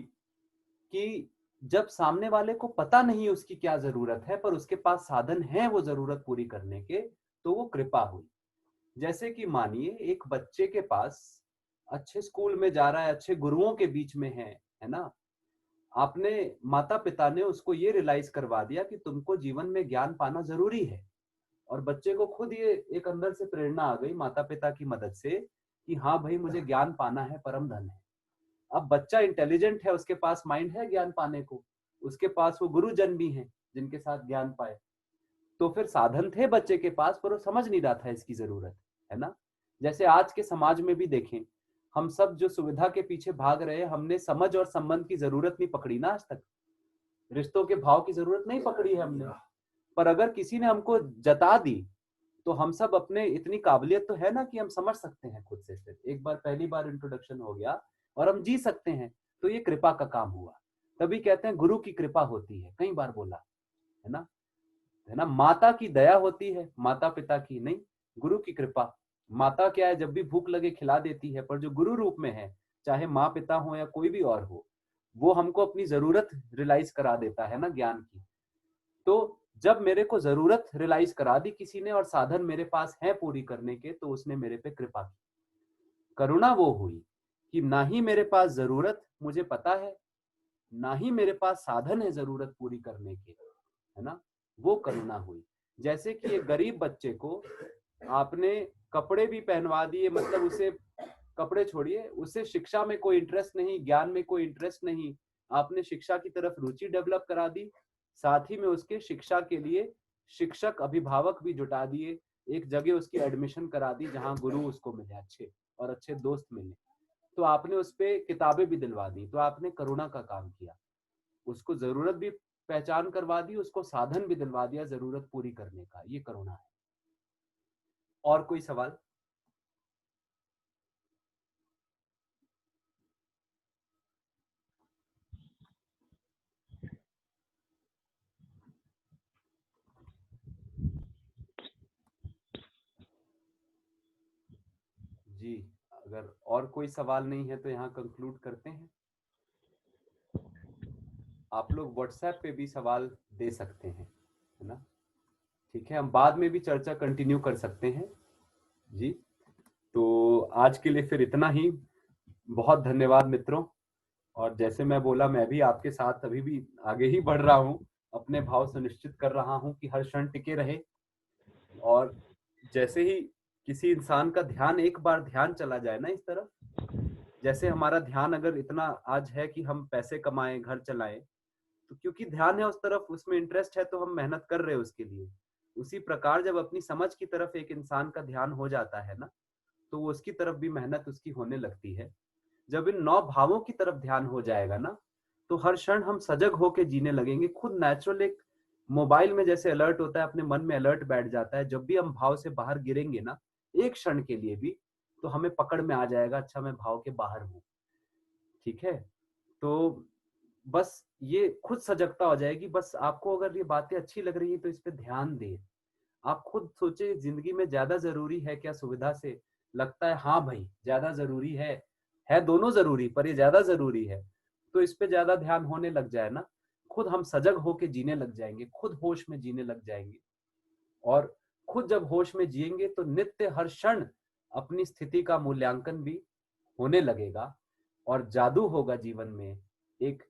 कि जब सामने वाले को पता नहीं उसकी क्या जरूरत है, पर उसके पास साधन है वो जरूरत पूरी करने के, तो वो कृपा हुई। जैसे कि मानिए एक बच्चे के पास अच्छे स्कूल में जा रहा है, अच्छे गुरुओं के बीच में है ना, आपने, माता पिता ने उसको ये रियलाइज करवा दिया कि तुमको जीवन में ज्ञान पाना जरूरी है, और बच्चे को खुद ये एक अंदर से प्रेरणा आ गई माता पिता की मदद से कि हाँ भाई मुझे ज्ञान पाना है, परम धन है। अब बच्चा इंटेलिजेंट है, उसके पास माइंड है ज्ञान पाने को, उसके पास वो गुरुजन भी हैं जिनके साथ ज्ञान पाए, तो फिर साधन थे बच्चे के पास, पर वो समझ नहीं रहा था इसकी जरूरत, है ना। जैसे आज के समाज में भी देखें, हम सब जो सुविधा के पीछे भाग रहे हैं, हमने समझ और संबंध की जरूरत नहीं पकड़ी ना आज तक, रिश्तों के भाव की जरूरत नहीं पकड़ी है हमने। पर अगर किसी ने हमको जता दी, तो हम सब अपने, इतनी काबिलियत तो है ना कि हम समझ सकते हैं खुद से, फिर एक बार पहली बार इंट्रोडक्शन हो गया और हम जी सकते हैं, तो ये कृपा का काम हुआ। तभी कहते हैं गुरु की कृपा होती है, कई बार बोला है ना। माता की दया होती है, माता पिता की नहीं, गुरु की कृपा। माता क्या है, जब भी भूख लगे खिला देती है, पर जो गुरु रूप में है, चाहे माँ पिता हो या कोई भी और हो, वो हमको अपनी जरूरत रियलाइज करा देता है ना ज्ञान की। तो जब मेरे को जरूरत रियलाइज करा दी किसी ने, और साधन मेरे पास है पूरी करने के, तो उसने मेरे पे कृपा की। करुणा वो हुई कि ना ही मेरे पास जरूरत मुझे पता है, ना ही मेरे पास साधन है जरूरत पूरी करने के, है ना, वो करुणा हुई। जैसे कि एक गरीब बच्चे को आपने कपड़े भी पहनवा दिए, मतलब उसे कपड़े छोड़िए, उसे शिक्षा में कोई इंटरेस्ट नहीं, ज्ञान में कोई इंटरेस्ट नहीं, आपने शिक्षा की तरफ रुचि डेवलप करा दी, साथ ही में उसके शिक्षा के लिए शिक्षक अभिभावक भी जुटा दिए, एक जगह उसकी एडमिशन करा दी जहां गुरु उसको मिले अच्छे और अच्छे दोस्त मिले, तो आपने उस पे किताबें भी दिलवा दी, तो आपने करुणा का काम किया, उसको जरूरत भी पहचान करवा दी, उसको साधन भी दिलवा दिया जरूरत पूरी करने का। ये करुणा है। और कोई सवाल? जी, अगर और कोई सवाल नहीं है तो यहाँ कंक्लूड करते हैं। आप लोग व्हाट्सएप पे भी सवाल दे सकते हैं, है ना? ठीक है, हम बाद में भी चर्चा कंटिन्यू कर सकते हैं। जी, तो आज के लिए फिर इतना ही। बहुत धन्यवाद मित्रों। और जैसे मैं बोला, मैं भी आपके साथ अभी भी आगे ही बढ़ रहा हूँ, अपने भाव सुनिश्चित कर रहा हूँ कि हर क्षण टिके रहे। और जैसे ही किसी इंसान का ध्यान एक बार ध्यान चला जाए ना इस तरफ, जैसे हमारा ध्यान अगर इतना आज है कि हम पैसे कमाएं, घर चलाएं, तो क्योंकि ध्यान है उस तरफ, उसमें इंटरेस्ट है, तो हम मेहनत कर रहे हैं उसके लिए। उसी प्रकार जब अपनी समझ की तरफ एक इंसान का ध्यान हो जाता है ना, तो वो उसकी तरफ भी मेहनत उसकी होने लगती है। जब इन 9 भावों की तरफ ध्यान हो जाएगा ना, तो हर क्षण हम सजग होके जीने लगेंगे। खुद नेचुरल एक मोबाइल में जैसे अलर्ट होता है, अपने मन में अलर्ट बैठ जाता है, जब भी हम भाव से बाहर गिरेंगे ना एक क्षण के लिए भी, तो हमें पकड़ में आ जाएगा, अच्छा मैं भाव के बाहर हूँ। ठीक है, तो बस ये खुद सजगता हो जाएगी। बस आपको अगर ये बातें अच्छी लग रही है तो इस पे ध्यान दें। आप खुद सोचे, जिंदगी में ज्यादा जरूरी है क्या सुविधा से? लगता है हाँ भाई ज्यादा जरूरी है दोनों जरूरी, पर ये ज्यादा जरूरी है, तो इस पे ज्यादा ध्यान होने लग जाए ना, खुद हम सजग होके जीने लग जाएंगे, खुद होश में जीने लग जाएंगे। और खुद जब होश में जिएंगे तो नित्य हर क्षण अपनी स्थिति का मूल्यांकन भी होने लगेगा और जादू होगा जीवन में। एक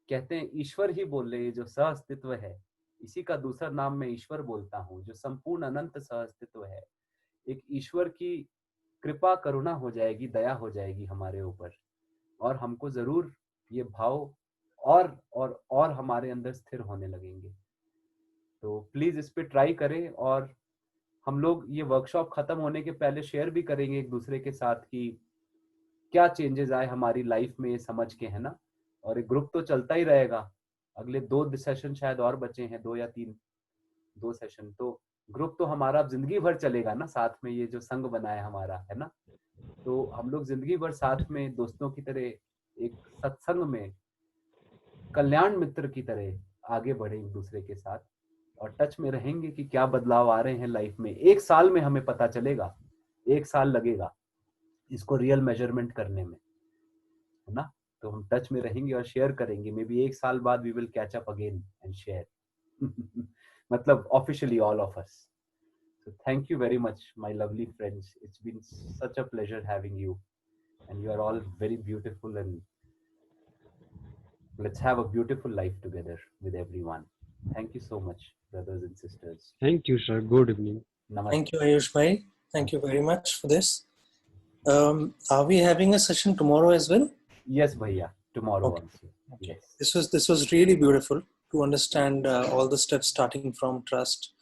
कहते हैं ईश्वर ही बोल रहे, जो सह अस्तित्व है, इसी का दूसरा नाम मैं ईश्वर बोलता हूँ, जो संपूर्ण अनंत सह अस्तित्व है। एक ईश्वर की कृपा करुणा हो जाएगी, दया हो जाएगी हमारे ऊपर, और हमको जरूर ये भाव और हमारे अंदर स्थिर होने लगेंगे। तो प्लीज इस पे ट्राई करें। और हम लोग ये वर्कशॉप खत्म होने के पहले शेयर भी करेंगे एक दूसरे के साथ कि क्या चेंजेस आए हमारी लाइफ में, ये समझ के, है ना। और एक ग्रुप तो चलता ही रहेगा, अगले 2 सेशन शायद और बचे हैं, 2 या 3, 2 सेशन। तो ग्रुप तो हमारा अब जिंदगी भर चलेगा ना, साथ में ये जो संघ बना है हमारा, है ना। तो हम लोग जिंदगी भर साथ में दोस्तों की तरह एक सत्संग में कल्याण मित्र की तरह आगे बढ़े एक दूसरे के साथ, और टच में रहेंगे कि क्या बदलाव आ रहे हैं लाइफ में। 1 साल में हमें पता चलेगा, 1 साल लगेगा इसको रियल मेजरमेंट करने में, है ना। तो हम टच में रहेंगे और शेयर करेंगे। मे बी 1 साल बाद we will catch up again and share मतलब officially all of us. So thank you very much, my lovely friends. It's been such a pleasure having you, and you are all very beautiful, and let's have a beautiful life together with everyone. Thank you so much, brothers and sisters. Thank you, sir. Good evening. Namaste. Thank you, Ayush bhai. Thank you very much for this. Are we having a session tomorrow as well? Yes, bhaiya. Tomorrow Okay. also. Okay. Yes. This was really beautiful to understand all the steps starting from trust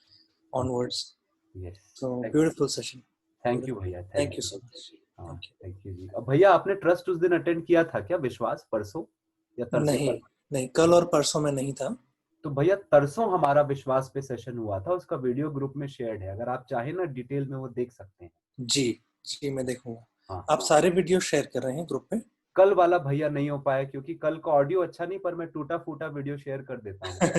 onwards. Yes. So beautiful session. Thank you, भैया. Thank you so much. Thank you. Thank you जी. अब भैया आपने trust उस दिन attend किया था क्या, विश्वास, परसों या तरसों? नहीं, कल और परसों में नहीं था। तो भैया तरसों हमारा विश्वास पे सेशन हुआ था, उसका वीडियो ग्रुप में शेयर्ड है, अगर आप चाहें ना डिटेल में वो देख सकते हैं। जी मैं देखूंगा। हाँ, आप सारे वीडियो शेयर कर रहे हैं ग्रुप पे? कल वाला भैया नहीं हो पाया क्योंकि कल का ऑडियो अच्छा नहीं, पर मैं टूटा फूटा वीडियो शेयर कर देता हूँ।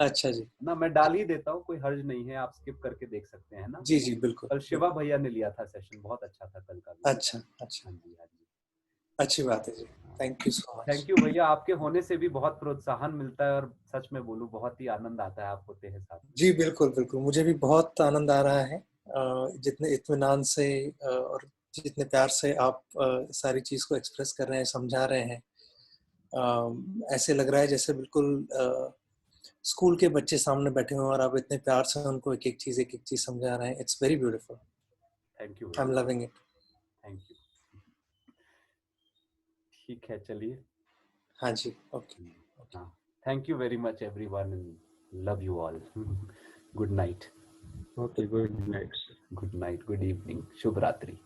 अच्छा जी ना, मैं डाल ही देता हूँ, कोई हर्ज नहीं है, आप स्किप करके देख सकते हैं ना। जी बिल्कुल। कल शिवा भैया ने लिया था सेशन, बहुत अच्छा था कल का। अच्छा हाँ जी। अच्छी बात है जी। Thank you so much. Thank you भैया, आपके होने से भी बहुत प्रोत्साहन मिलता है, और सच में बोलूं बहुत ही आनंद आता है आप होते हैं साथ। जी बिल्कुल, मुझे भी बहुत आनंद आ रहा है, जितने इत्मीनान से और जितने प्यार से आप सारी चीज को एक्सप्रेस कर रहे हैं, समझा रहे हैं। ऐसे लग रहा है जैसे बिल्कुल स्कूल के बच्चे सामने बैठे हुए और आप इतने प्यार से उनको एक एक चीज समझा रहे हैं। It's very beautiful. Thank you, I am loving it. Thank you. ठीक है, चलिए। हाँ जी, ओके। हाँ, thank you very much everyone and love you all. Good night. Okay, good night. Good night, good evening, शुभ रात्रि।